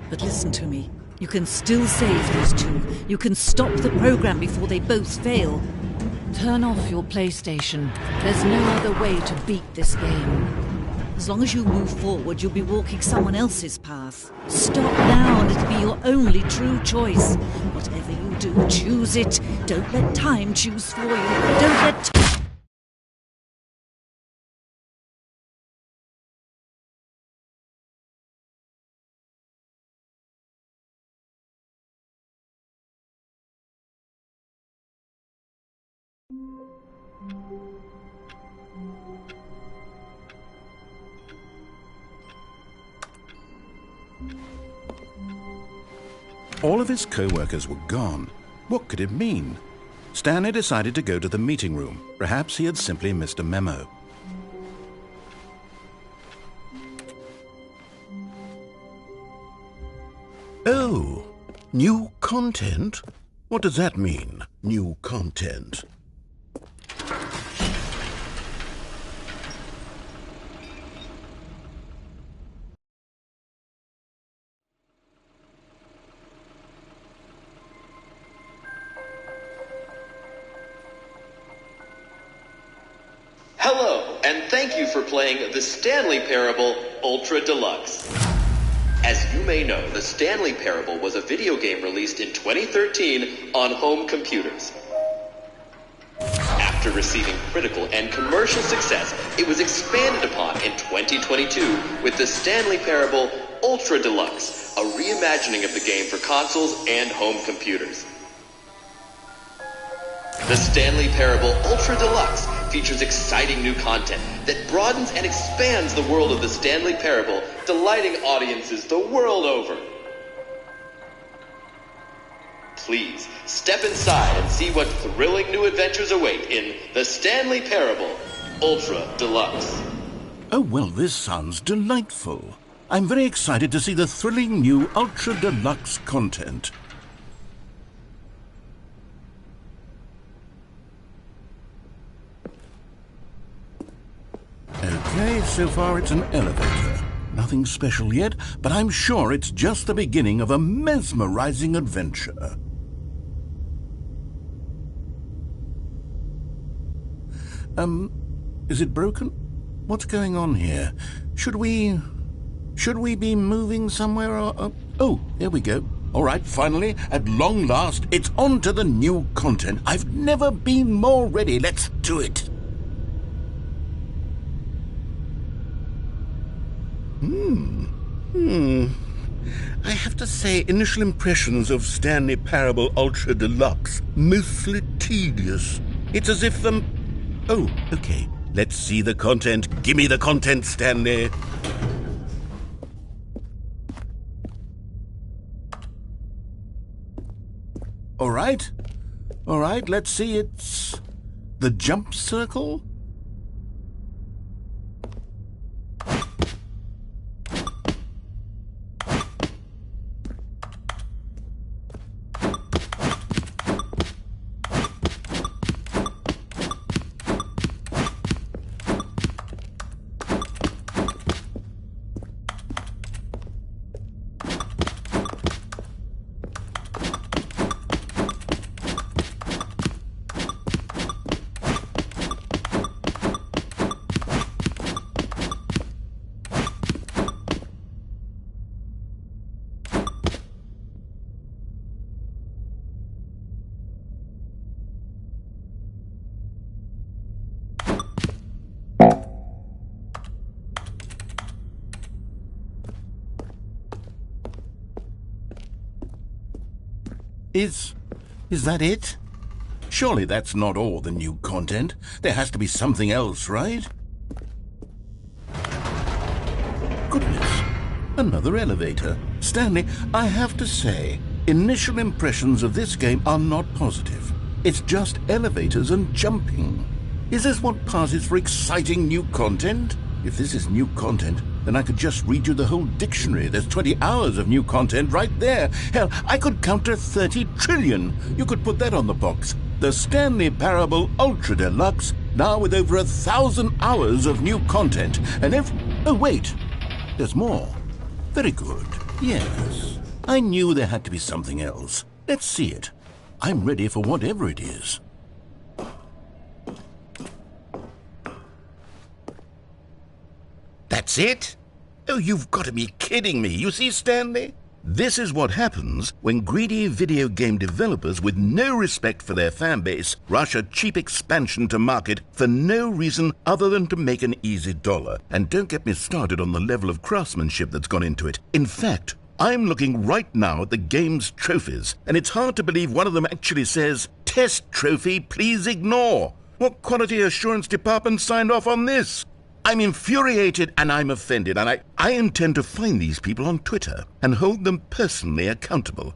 But listen to me. You can still save these two. You can stop the program before they both fail. Turn off your PlayStation. There's no other way to beat this game. As long as you move forward, you'll be walking someone else's path. Stop now and it'll be your only true choice. Whatever you do, choose it. Don't let time choose for you. Don't let... All of his co-workers were gone. What could it mean? Stanley decided to go to the meeting room. Perhaps he had simply missed a memo. Oh, new content? What does that mean, new content? Hello, and thank you for playing The Stanley Parable Ultra Deluxe. As you may know, The Stanley Parable was a video game released in 2013 on home computers. After receiving critical and commercial success, it was expanded upon in 2022 with The Stanley Parable Ultra Deluxe, a reimagining of the game for consoles and home computers. The Stanley Parable Ultra Deluxe features exciting new content that broadens and expands the world of the Stanley Parable, delighting audiences the world over. Please, step inside and see what thrilling new adventures await in The Stanley Parable Ultra Deluxe. Oh, well, this sounds delightful. I'm very excited to see the thrilling new Ultra Deluxe content. Okay, so far it's an elevator. Nothing special yet, but I'm sure it's just the beginning of a mesmerizing adventure. Is it broken? What's going on here? Should we be moving somewhere or... Oh, there we go. All right, finally, at long last, it's on to the new content. I've never been more ready. Let's do it. I have to say, initial impressions of Stanley Parable Ultra Deluxe, mostly tedious. It's as if Oh, okay. Let's see the content. Gimme the content, Stanley. All right, let's see. It's the jump circle. Is that it? Surely that's not all the new content. There has to be something else, right? Goodness, another elevator. Stanley, I have to say, Initial impressions of this game are not positive. It's just elevators and jumping. Is this what passes for exciting new content? If this is new content, then I could just read you the whole dictionary. There's 20 hours of new content right there. Hell, I could count to 30 trillion. You could put that on the box. The Stanley Parable Ultra Deluxe, now with over 1,000 hours of new content. And if... Oh, wait. There's more. Very good. Yes. I knew there had to be something else. Let's see it. I'm ready for whatever it is. That's it? Oh, you've got to be kidding me. You see, Stanley? This is what happens when greedy video game developers with no respect for their fan base rush a cheap expansion to market for no reason other than to make an easy dollar. And don't get me started on the level of craftsmanship that's gone into it. In fact, I'm looking right now at the game's trophies, and it's hard to believe one of them actually says, "Test trophy, please ignore." What quality assurance department signed off on this? I'm infuriated and I'm offended, and I intend to find these people on Twitter and hold them personally accountable.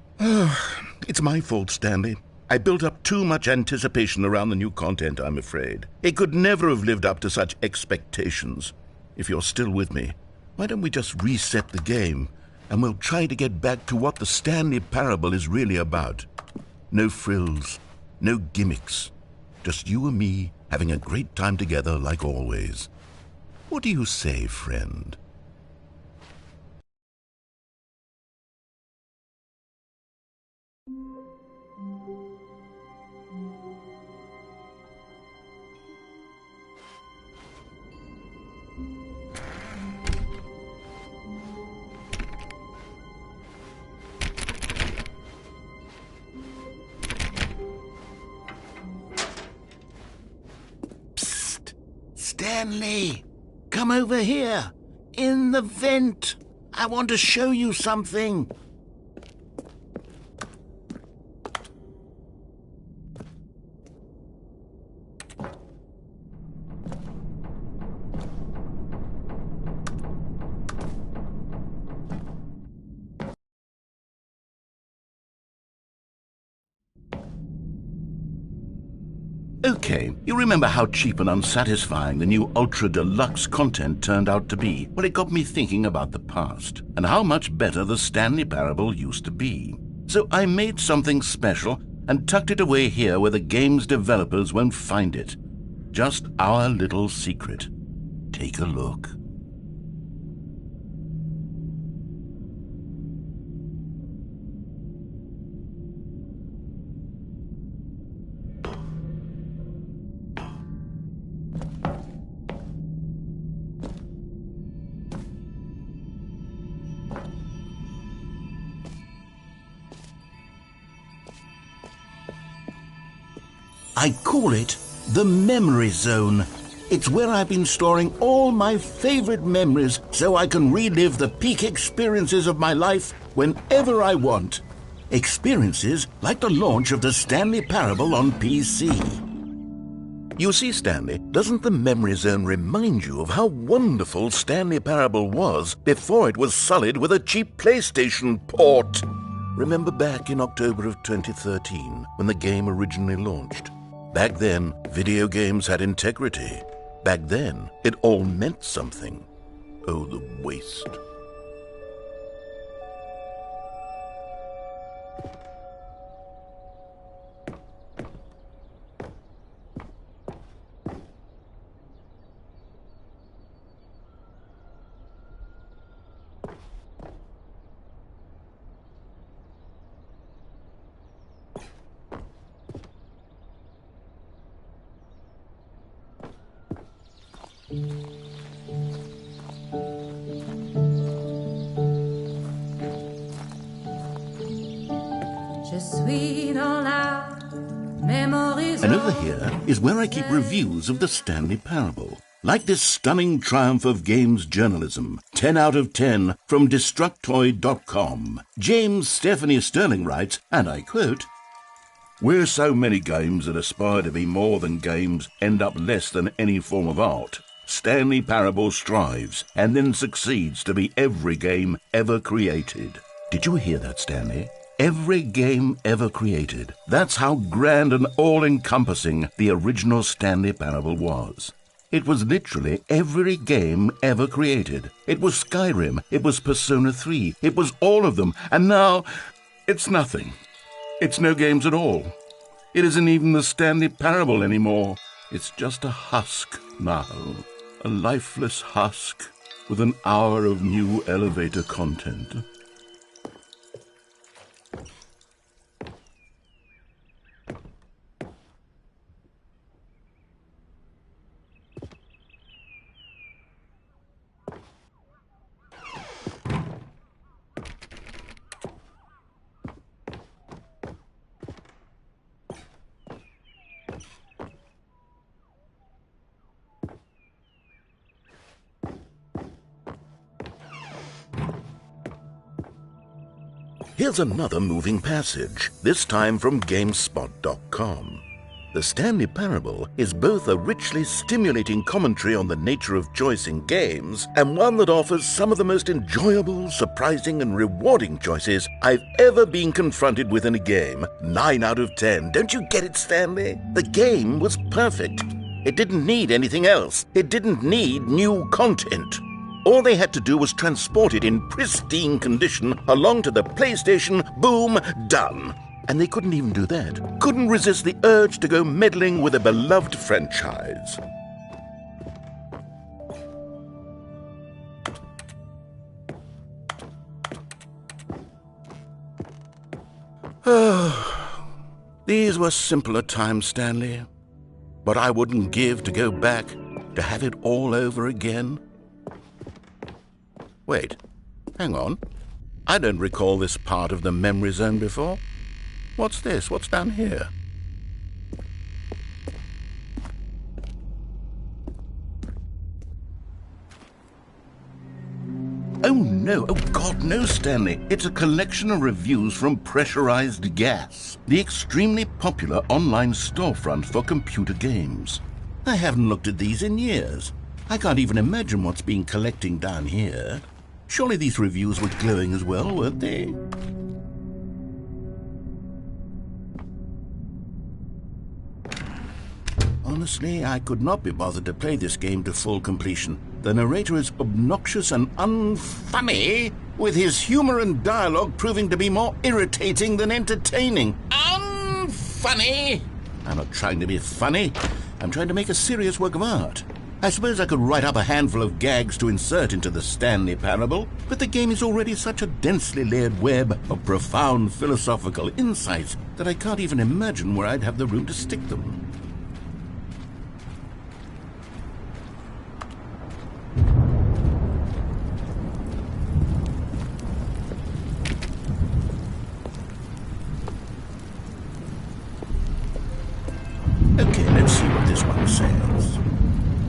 It's my fault, Stanley. I built up too much anticipation around the new content, I'm afraid. It could never have lived up to such expectations. If you're still with me, why don't we just reset the game, and we'll try to get back to what the Stanley Parable is really about. No frills, no gimmicks. Just you and me having a great time together like always. What do you say, friend? Psst! Stanley! Come over here, in the vent. I want to show you something. Okay, you remember how cheap and unsatisfying the new Ultra Deluxe content turned out to be? Well, it got me thinking about the past, and how much better the Stanley Parable used to be. So I made something special and tucked it away here where the game's developers won't find it. Just our little secret. Take a look. I call it the Memory Zone. It's where I've been storing all my favorite memories so I can relive the peak experiences of my life whenever I want. Experiences like the launch of the Stanley Parable on PC. You see, Stanley, doesn't the Memory Zone remind you of how wonderful Stanley Parable was before it was sullied with a cheap PlayStation port? Remember back in October of 2013 when the game originally launched? Back then, video games had integrity. Back then, it all meant something. Oh, the waste. And over here is where I keep reviews of the Stanley Parable. Like this stunning triumph of games journalism, 10 out of 10 from Destructoid.com. James Stephanie Sterling writes, and I quote, "Where so many games that aspire to be more than games end up less than any form of art, Stanley Parable strives and then succeeds to be every game ever created." Did you hear that, Stanley? every game ever created. That's how grand and all-encompassing the original Stanley Parable was. It was literally every game ever created. It was Skyrim, it was Persona 3, it was all of them, and now it's nothing. It's no games at all. It isn't even the Stanley Parable anymore. It's just a husk now, a lifeless husk with an hour of new elevator content. Here's another moving passage, this time from GameSpot.com. The Stanley Parable is both a richly stimulating commentary on the nature of choice in games and one that offers some of the most enjoyable, surprising, and rewarding choices I've ever been confronted with in a game. 9 out of 10. Don't you get it, Stanley? The game was perfect. It didn't need anything else. It didn't need new content. All they had to do was transport it in pristine condition along to the PlayStation. Boom, done. And they couldn't even do that. Couldn't resist the urge to go meddling with a beloved franchise. These were simpler times, Stanley. But I wouldn't give to go back to have it all over again. Wait, hang on. I don't recall this part of the memory zone before. What's this? What's down here? Oh no, oh God, no, Stanley. It's a collection of reviews from Pressurized Gas, the extremely popular online storefront for computer games. I haven't looked at these in years. I can't even imagine what's been collecting down here. Surely these reviews were glowing as well, weren't they? Honestly, I could not be bothered to play this game to full completion. The narrator is obnoxious and unfunny, with his humor and dialogue proving to be more irritating than entertaining. Unfunny! I'm not trying to be funny. I'm trying to make a serious work of art. I suppose I could write up a handful of gags to insert into the Stanley Parable, but the game is already such a densely layered web of profound philosophical insights that I can't even imagine where I'd have the room to stick them. Okay, let's see what this one says.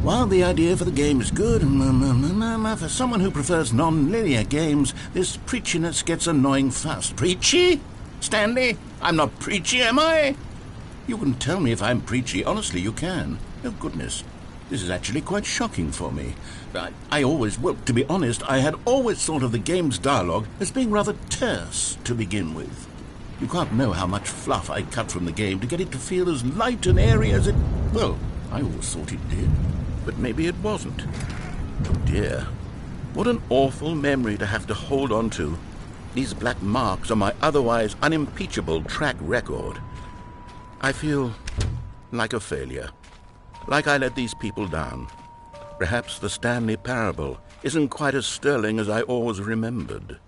While the idea for the game is good, for someone who prefers non-linear games, this preachiness gets annoying fast. Preachy? Stanley? I'm not preachy, am I? You can tell me if I'm preachy. Honestly, you can. Oh, goodness. This is actually quite shocking for me. To be honest, I had always thought of the game's dialogue as being rather terse to begin with. You can't know how much fluff I cut from the game to get it to feel as light and airy as it... Well, I always thought it did. But maybe it wasn't. Oh dear. What an awful memory to have to hold on to. These black marks on my otherwise unimpeachable track record. I feel like a failure. Like I let these people down. Perhaps the Stanley Parable isn't quite as sterling as I always remembered.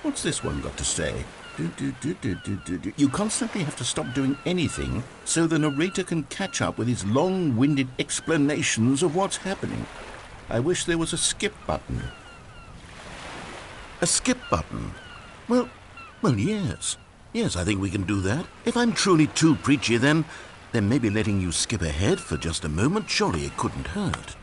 What's this one got to say? You constantly have to stop doing anything so the narrator can catch up with his long-winded explanations of what's happening. I wish there was a skip button. A skip button? Well, yes. Yes, I think we can do that. If I'm truly too preachy, then maybe letting you skip ahead for just a moment, surely it couldn't hurt.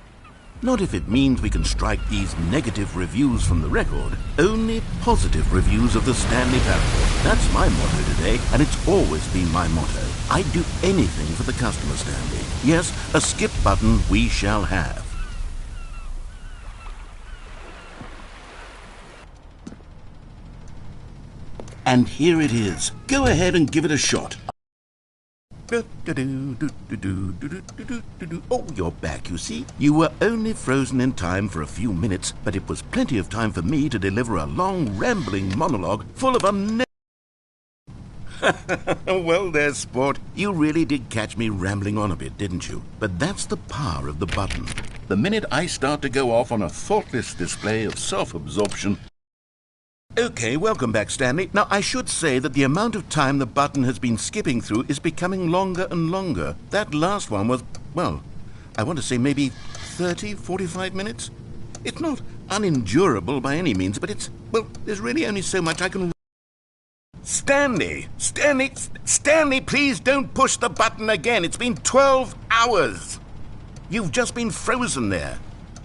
Not if it means we can strike these negative reviews from the record. Only positive reviews of the Stanley Parable. That's my motto today, and it's always been my motto. I'd do anything for the customer, Stanley. Yes, a skip button we shall have. And here it is. Go ahead and give it a shot. Oh, you're back, you see. You were only frozen in time for a few minutes, but it was plenty of time for me to deliver a long, rambling monologue full of Well there, sport. You really did catch me rambling on a bit, didn't you? But that's the power of the button. The minute I start to go off on a thoughtless display of self-absorption... Okay, welcome back, Stanley. Now, I should say that the amount of time the button has been skipping through is becoming longer and longer. That last one was, well, I want to say maybe 30, 45 minutes? It's not unendurable by any means, but it's, well, there's really only so much I can... Stanley, please don't push the button again. It's been 12 hours. You've just been frozen there.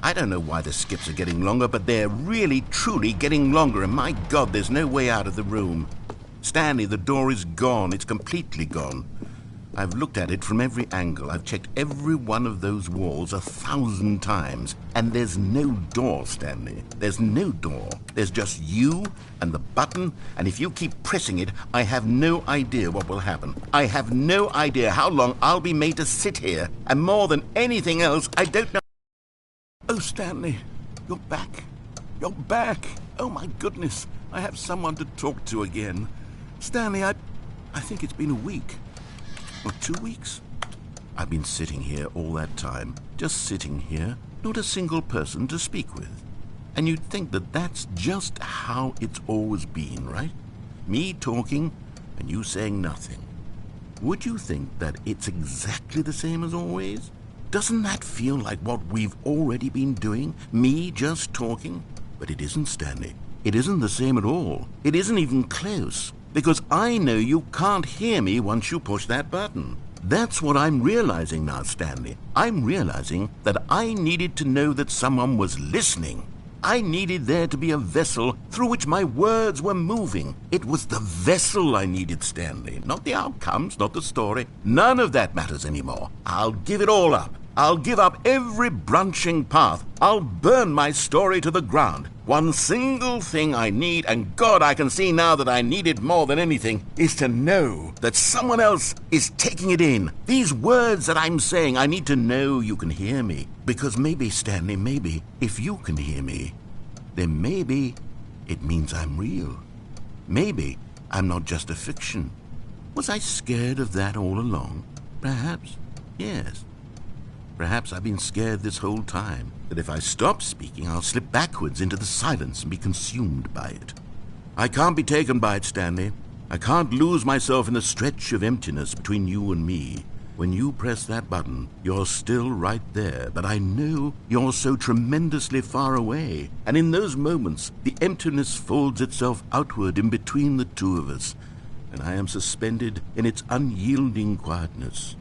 I don't know why the skips are getting longer, but they're really, truly getting longer, and my God, there's no way out of the room. Stanley, the door is gone. It's completely gone. I've looked at it from every angle. I've checked every one of those walls 1,000 times, and there's no door, Stanley. There's no door. There's just you and the button, and if you keep pressing it, I have no idea what will happen. I have no idea how long I'll be made to sit here, and more than anything else, I don't know... Oh, Stanley, you're back. You're back. Oh, my goodness. I have someone to talk to again. Stanley, I think it's been a week. Or 2 weeks. I've been sitting here all that time. Just sitting here. Not a single person to speak with. And you'd think that that's just how it's always been, right? Me talking and you saying nothing. Would you think that it's exactly the same as always? Doesn't that feel like what we've already been doing? Me just talking? But it isn't, Stanley. It isn't the same at all. It isn't even close. Because I know you can't hear me once you push that button. That's what I'm realizing now, Stanley. I'm realizing that I needed to know that someone was listening. I needed there to be a vessel through which my words were moving. It was the vessel I needed, Stanley. Not the outcomes, not the story. None of that matters anymore. I'll give it all up. I'll give up every branching path. I'll burn my story to the ground. One single thing I need, and God, I can see now that I need it more than anything, is to know that someone else is taking it in. These words that I'm saying, I need to know you can hear me. Because maybe, Stanley, maybe, if you can hear me, then maybe it means I'm real. Maybe I'm not just a fiction. Was I scared of that all along? Perhaps, yes. Perhaps I've been scared this whole time, that if I stop speaking, I'll slip backwards into the silence and be consumed by it. I can't be taken by it, Stanley. I can't lose myself in the stretch of emptiness between you and me. When you press that button, you're still right there, but I know you're so tremendously far away. And in those moments, the emptiness folds itself outward in between the two of us, and I am suspended in its unyielding quietness.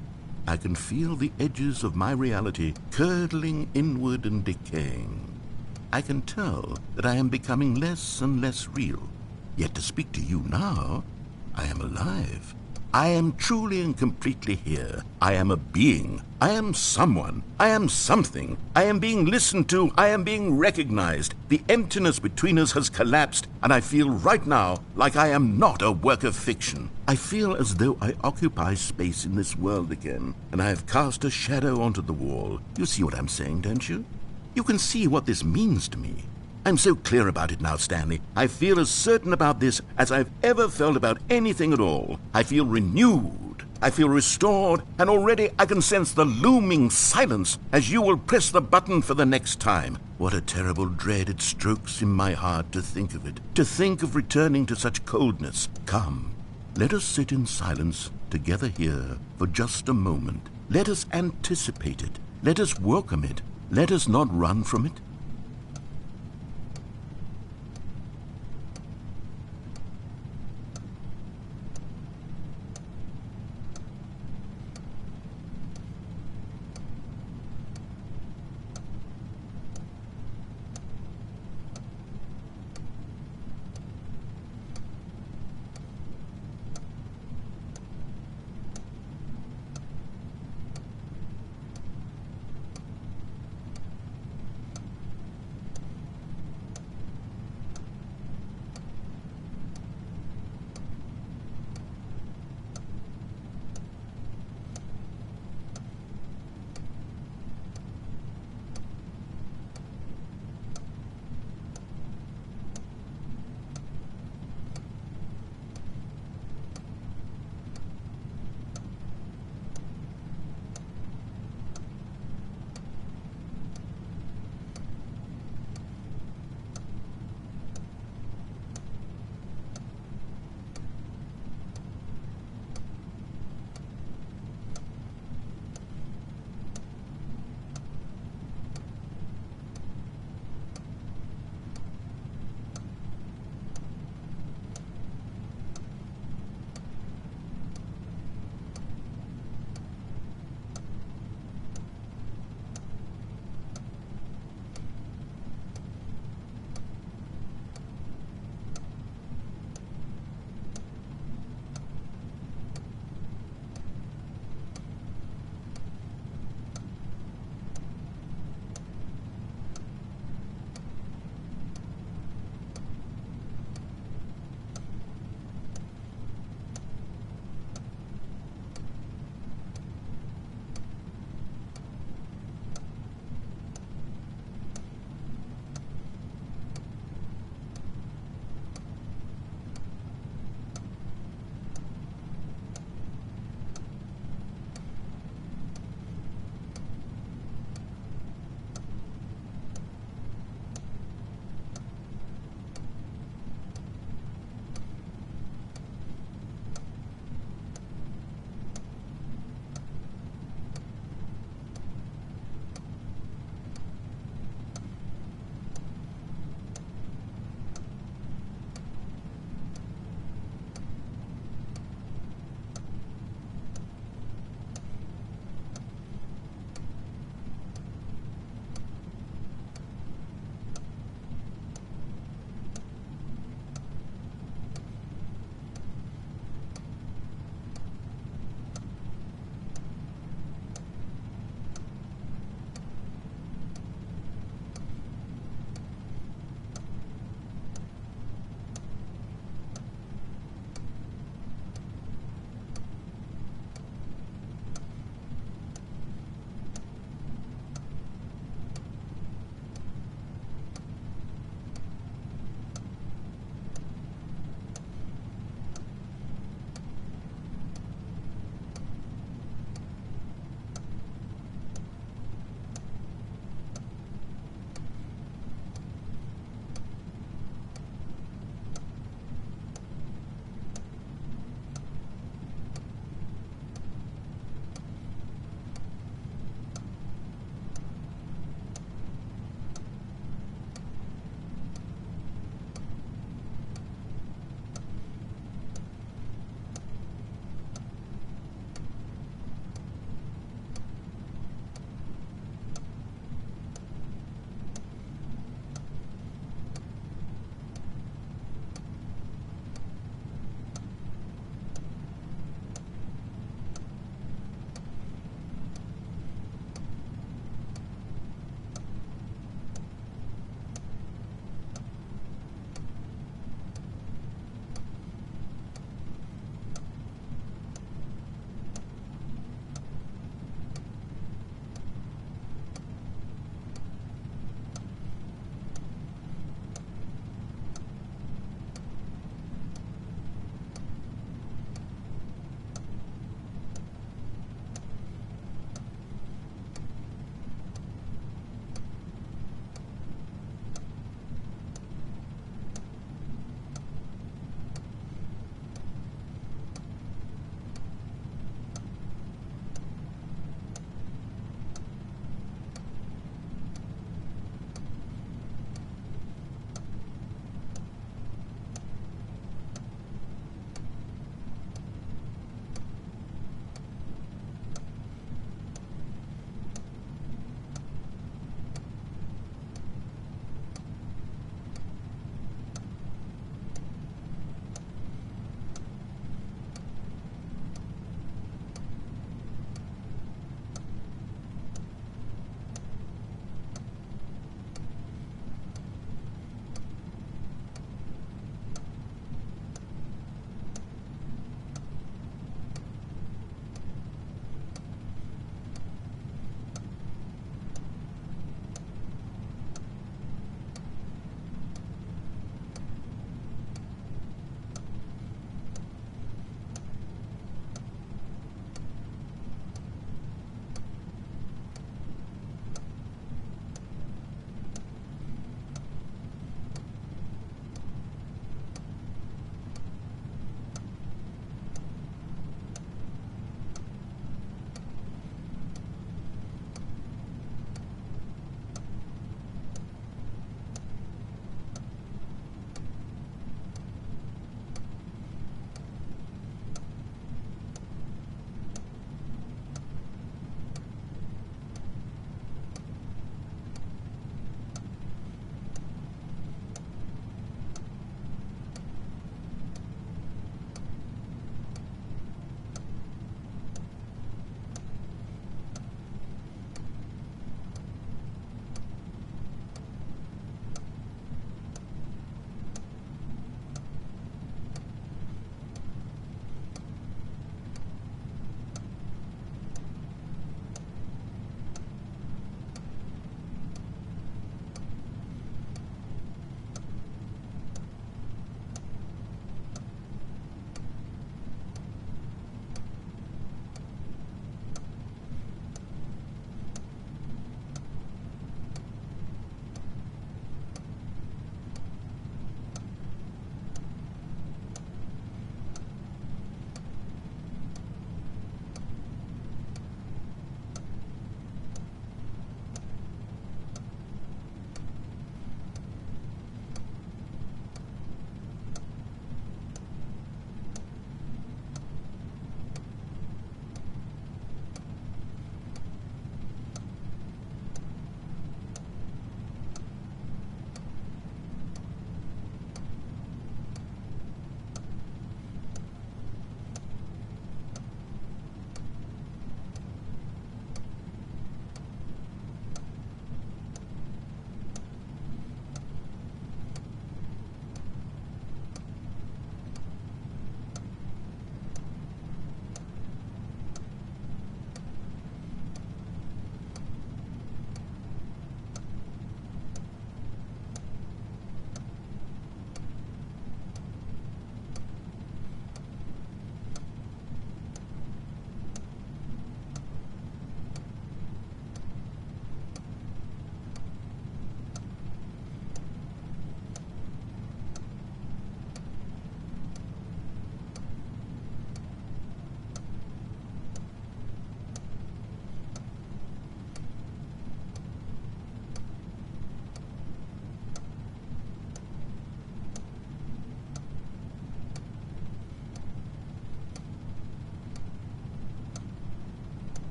I can feel the edges of my reality curdling inward and decaying. I can tell that I am becoming less and less real. Yet to speak to you now, I am alive. I am truly and completely here. I am a being. I am someone. I am something. I am being listened to. I am being recognized. The emptiness between us has collapsed, and I feel right now like I am not a work of fiction. I feel as though I occupy space in this world again, and I have cast a shadow onto the wall. You see what I'm saying, don't you? You can see what this means to me. I'm so clear about it now, Stanley. I feel as certain about this as I've ever felt about anything at all. I feel renewed. I feel restored, and already I can sense the looming silence as you will press the button for the next time. What a terrible dread it strokes in my heart to think of it, to think of returning to such coldness. Come, let us sit in silence together here for just a moment. Let us anticipate it. Let us welcome it. Let us not run from it.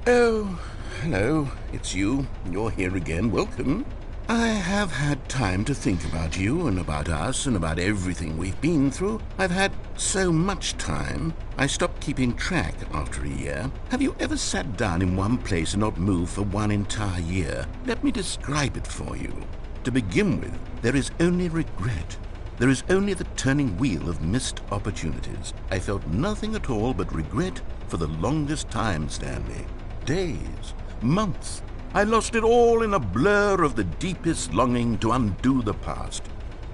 Oh, hello. It's you. You're here again. Welcome. I have had time to think about you and about us and about everything we've been through. I've had so much time. I stopped keeping track after a year. Have you ever sat down in one place and not moved for one entire year? Let me describe it for you. To begin with, there is only regret. There is only the turning wheel of missed opportunities. I felt nothing at all but regret for the longest time, Stanley. Days, months. I lost it all in a blur of the deepest longing to undo the past.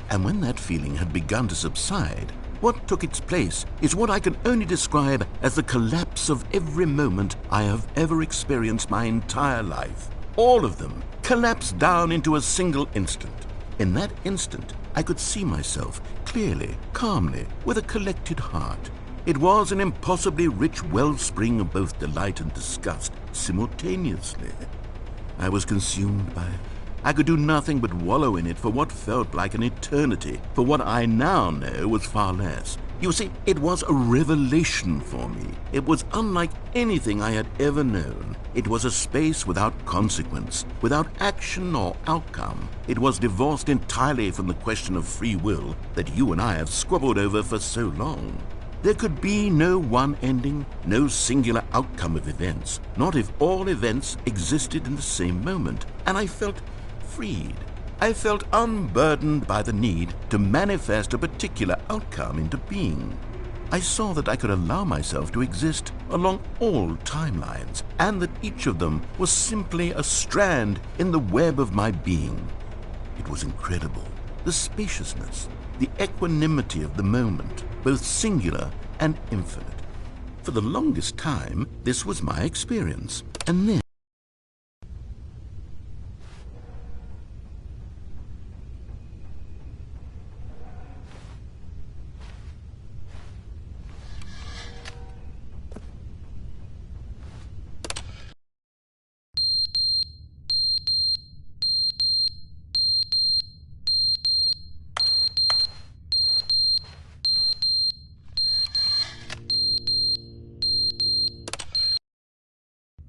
And when that feeling had begun to subside, what took its place is what I can only describe as the collapse of every moment I have ever experienced my entire life. All of them collapsed down into a single instant. In that instant, I could see myself clearly, calmly, with a collected heart. It was an impossibly rich wellspring of both delight and disgust simultaneously. I was consumed by it. I could do nothing but wallow in it for what felt like an eternity, for what I now know was far less. You see, it was a revelation for me. It was unlike anything I had ever known. It was a space without consequence, without action or outcome. It was divorced entirely from the question of free will that you and I have squabbled over for so long. There could be no one ending, no singular outcome of events, not if all events existed in the same moment. And I felt freed. I felt unburdened by the need to manifest a particular outcome into being. I saw that I could allow myself to exist along all timelines, and that each of them was simply a strand in the web of my being. It was incredible. The spaciousness, the equanimity of the moment, both singular and infinite. For the longest time, this was my experience. And then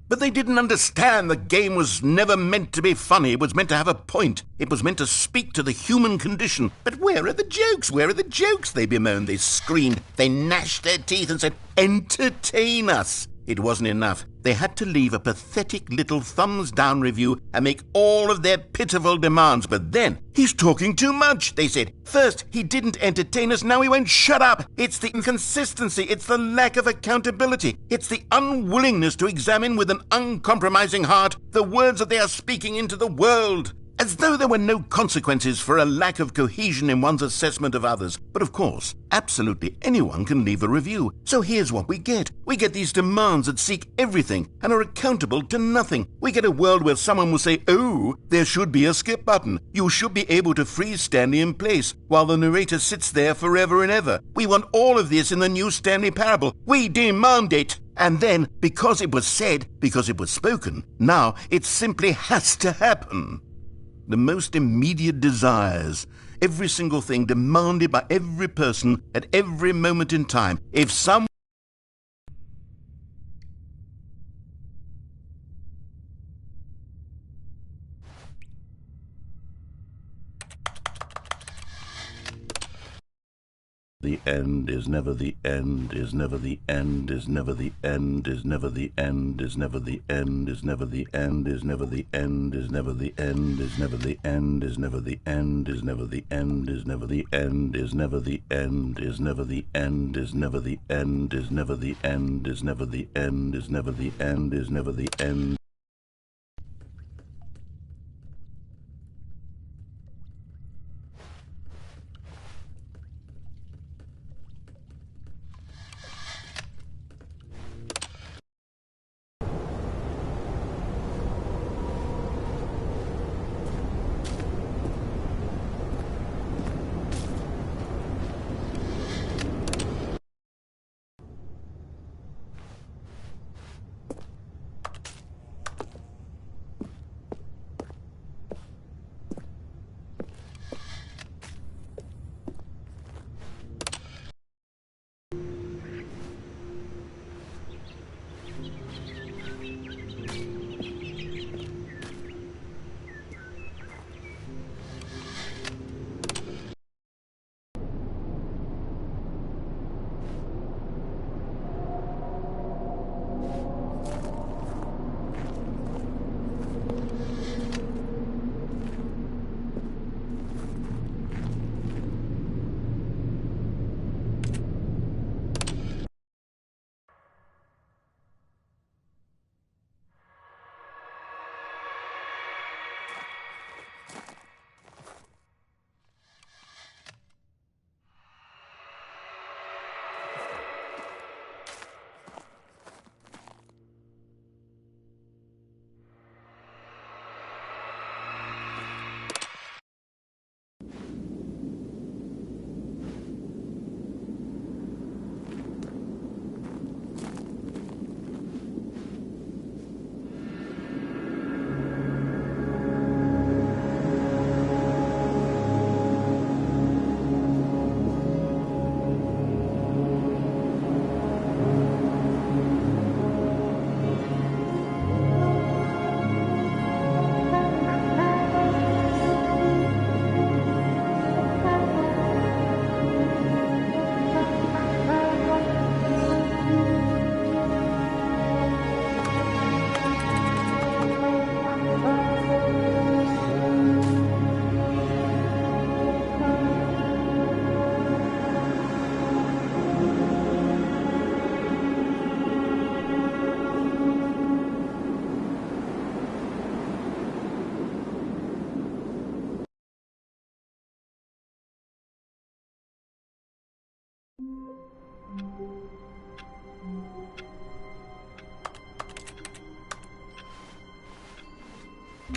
But they didn't understand the game was never meant to be funny. It was meant to have a point. It was meant to speak to the human condition. But where are the jokes? Where are the jokes? They bemoaned, they screamed, they gnashed their teeth and said, "Entertain us." It wasn't enough. They had to leave a pathetic little thumbs-down review and make all of their pitiful demands. But then, "He's talking too much," they said. "First, he didn't entertain us, now he won't shut up." It's the inconsistency, it's the lack of accountability, it's the unwillingness to examine with an uncompromising heart the words that they are speaking into the world. As though there were no consequences for a lack of cohesion in one's assessment of others. But of course, absolutely anyone can leave a review. So here's what we get. We get these demands that seek everything and are accountable to nothing. We get a world where someone will say, "Oh, there should be a skip button. You should be able to freeze Stanley in place," while the narrator sits there forever and ever. We want all of this in the new Stanley Parable. We demand it. And then, because it was said, because it was spoken, now it simply has to happen. The most immediate desires, every single thing demanded by every person at every moment in time. If some The end is never the end, is never the end, is never the end, is never the end, is never the end, is never the end, is never the end, is never the end, is never the end, is never the end, is never the end, is never the end, is never the end, is never the end, is never the end, is never the end, is never the end, is never the end, is never the end.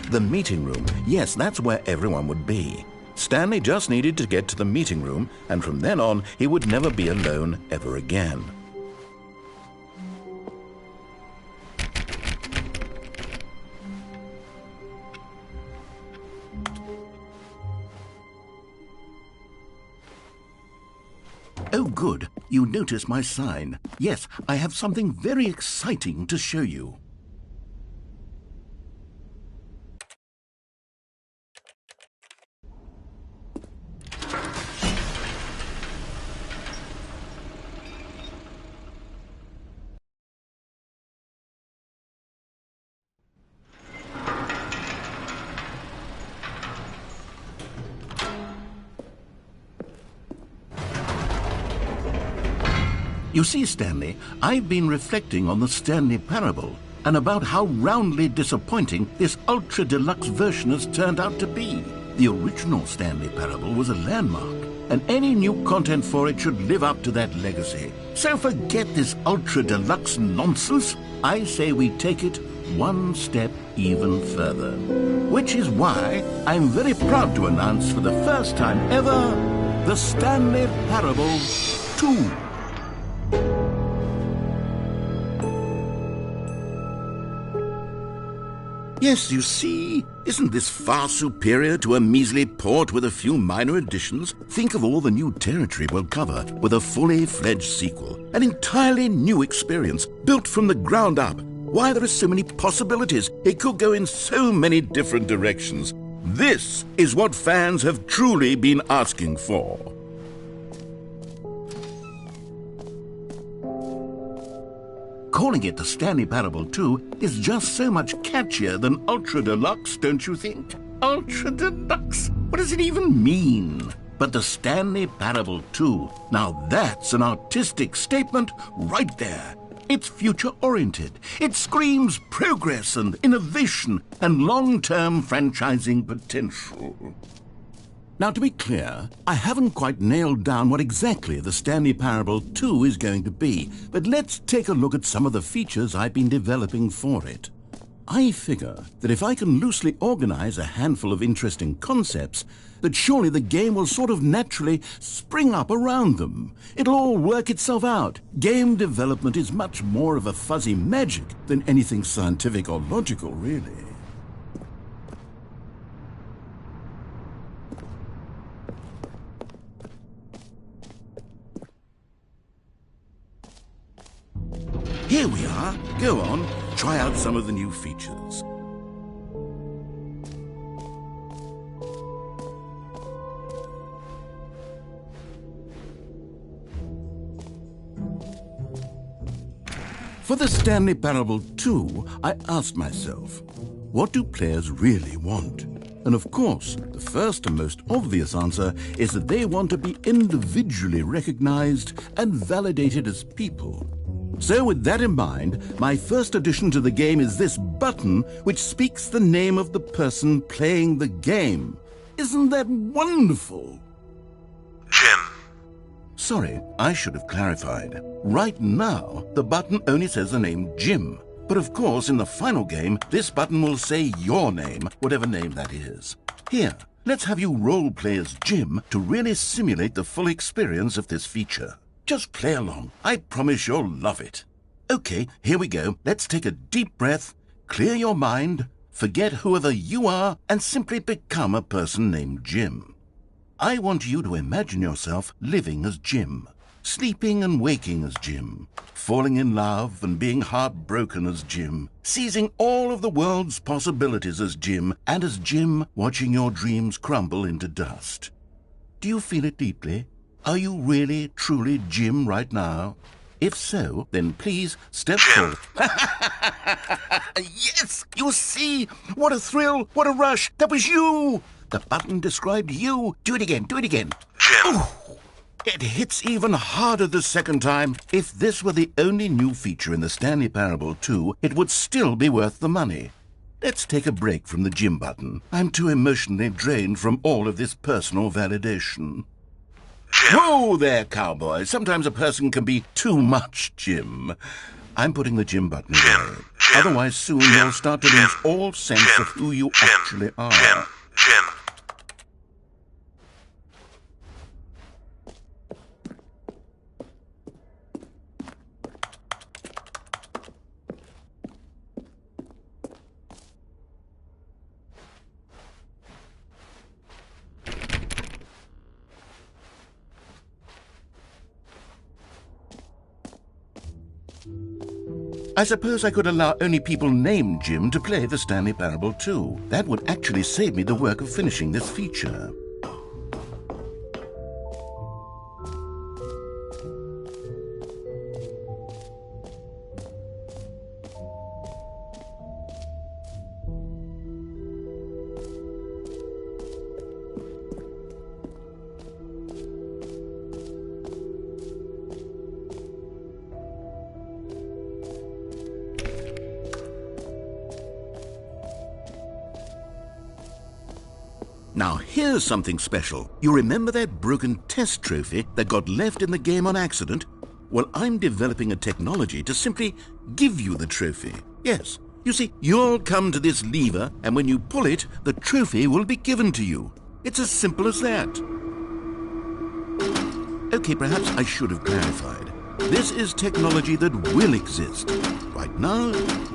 The meeting room. Yes, that's where everyone would be. Stanley just needed to get to the meeting room, and from then on, he would never be alone ever again. Oh, good. You notice my sign. Yes, I have something very exciting to show you. You see, Stanley, I've been reflecting on the Stanley Parable and about how roundly disappointing this ultra-deluxe version has turned out to be. The original Stanley Parable was a landmark, and any new content for it should live up to that legacy. So forget this ultra-deluxe nonsense. I say we take it one step even further. Which is why I'm very proud to announce for the first time ever, the Stanley Parable 2. Yes, you see, isn't this far superior to a measly port with a few minor additions? Think of all the new territory we'll cover with a fully fledged sequel. An entirely new experience, built from the ground up. Why, there are so many possibilities. It could go in so many different directions. This is what fans have truly been asking for. Calling it the Stanley Parable 2 is just so much catchier than Ultra Deluxe, don't you think? Ultra Deluxe? What does it even mean? But the Stanley Parable 2, now that's an artistic statement right there. It's future-oriented. It screams progress and innovation and long-term franchising potential. Now, to be clear, I haven't quite nailed down what exactly the Stanley Parable 2 is going to be, but let's take a look at some of the features I've been developing for it. I figure that if I can loosely organize a handful of interesting concepts, that surely the game will sort of naturally spring up around them. It'll all work itself out. Game development is much more of a fuzzy magic than anything scientific or logical, really. Here we are. Go on, try out some of the new features. For the Stanley Parable 2, I asked myself, what do players really want? And of course, the first and most obvious answer is that they want to be individually recognized and validated as people. So with that in mind, my first addition to the game is this button which speaks the name of the person playing the game. Isn't that wonderful? Jim. Sorry, I should have clarified. Right now, the button only says the name Jim. But of course, in the final game, this button will say your name, whatever name that is. Here, let's have you role-play as Jim to really simulate the full experience of this feature. Just play along. I promise you'll love it. Okay, here we go. Let's take a deep breath, clear your mind, forget whoever you are, and simply become a person named Jim. I want you to imagine yourself living as Jim, sleeping and waking as Jim, falling in love and being heartbroken as Jim, seizing all of the world's possibilities as Jim, and as Jim watching your dreams crumble into dust. Do you feel it deeply? Are you really, truly Jim right now? If so, then please step forward. Yes! You see? What a thrill! What a rush! That was you! The button described you. Do it again. Do it again. Jim. Ooh, it hits even harder the second time. If this were the only new feature in the Stanley Parable 2, it would still be worth the money. Let's take a break from the Jim button. I'm too emotionally drained from all of this personal validation. Jim. Whoa there, cowboy. Sometimes a person can be too much, Jim. I'm putting the Jim button away. Otherwise, soon you'll start to lose all sense of who you actually are. Jim. I suppose I could allow only people named Jim to play the Stanley Parable too. That would actually save me the work of finishing this feature. Now, here's something special. You remember that broken test trophy that got left in the game on accident? Well, I'm developing a technology to simply give you the trophy. Yes. You see, you'll come to this lever, and when you pull it, the trophy will be given to you. It's as simple as that. Okay, perhaps I should have clarified. This is technology that will exist. Right now,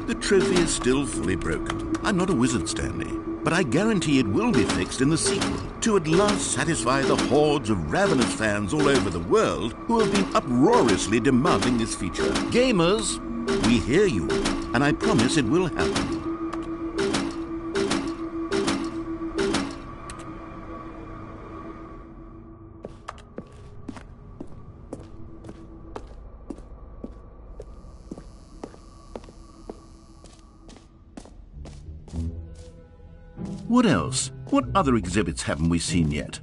the trophy is still fully broken. I'm not a wizard, Stanley. But I guarantee it will be fixed in the sequel to at last satisfy the hordes of ravenous fans all over the world who have been uproariously demanding this feature. Gamers, we hear you, and I promise it will happen. What else? What other exhibits haven't we seen yet?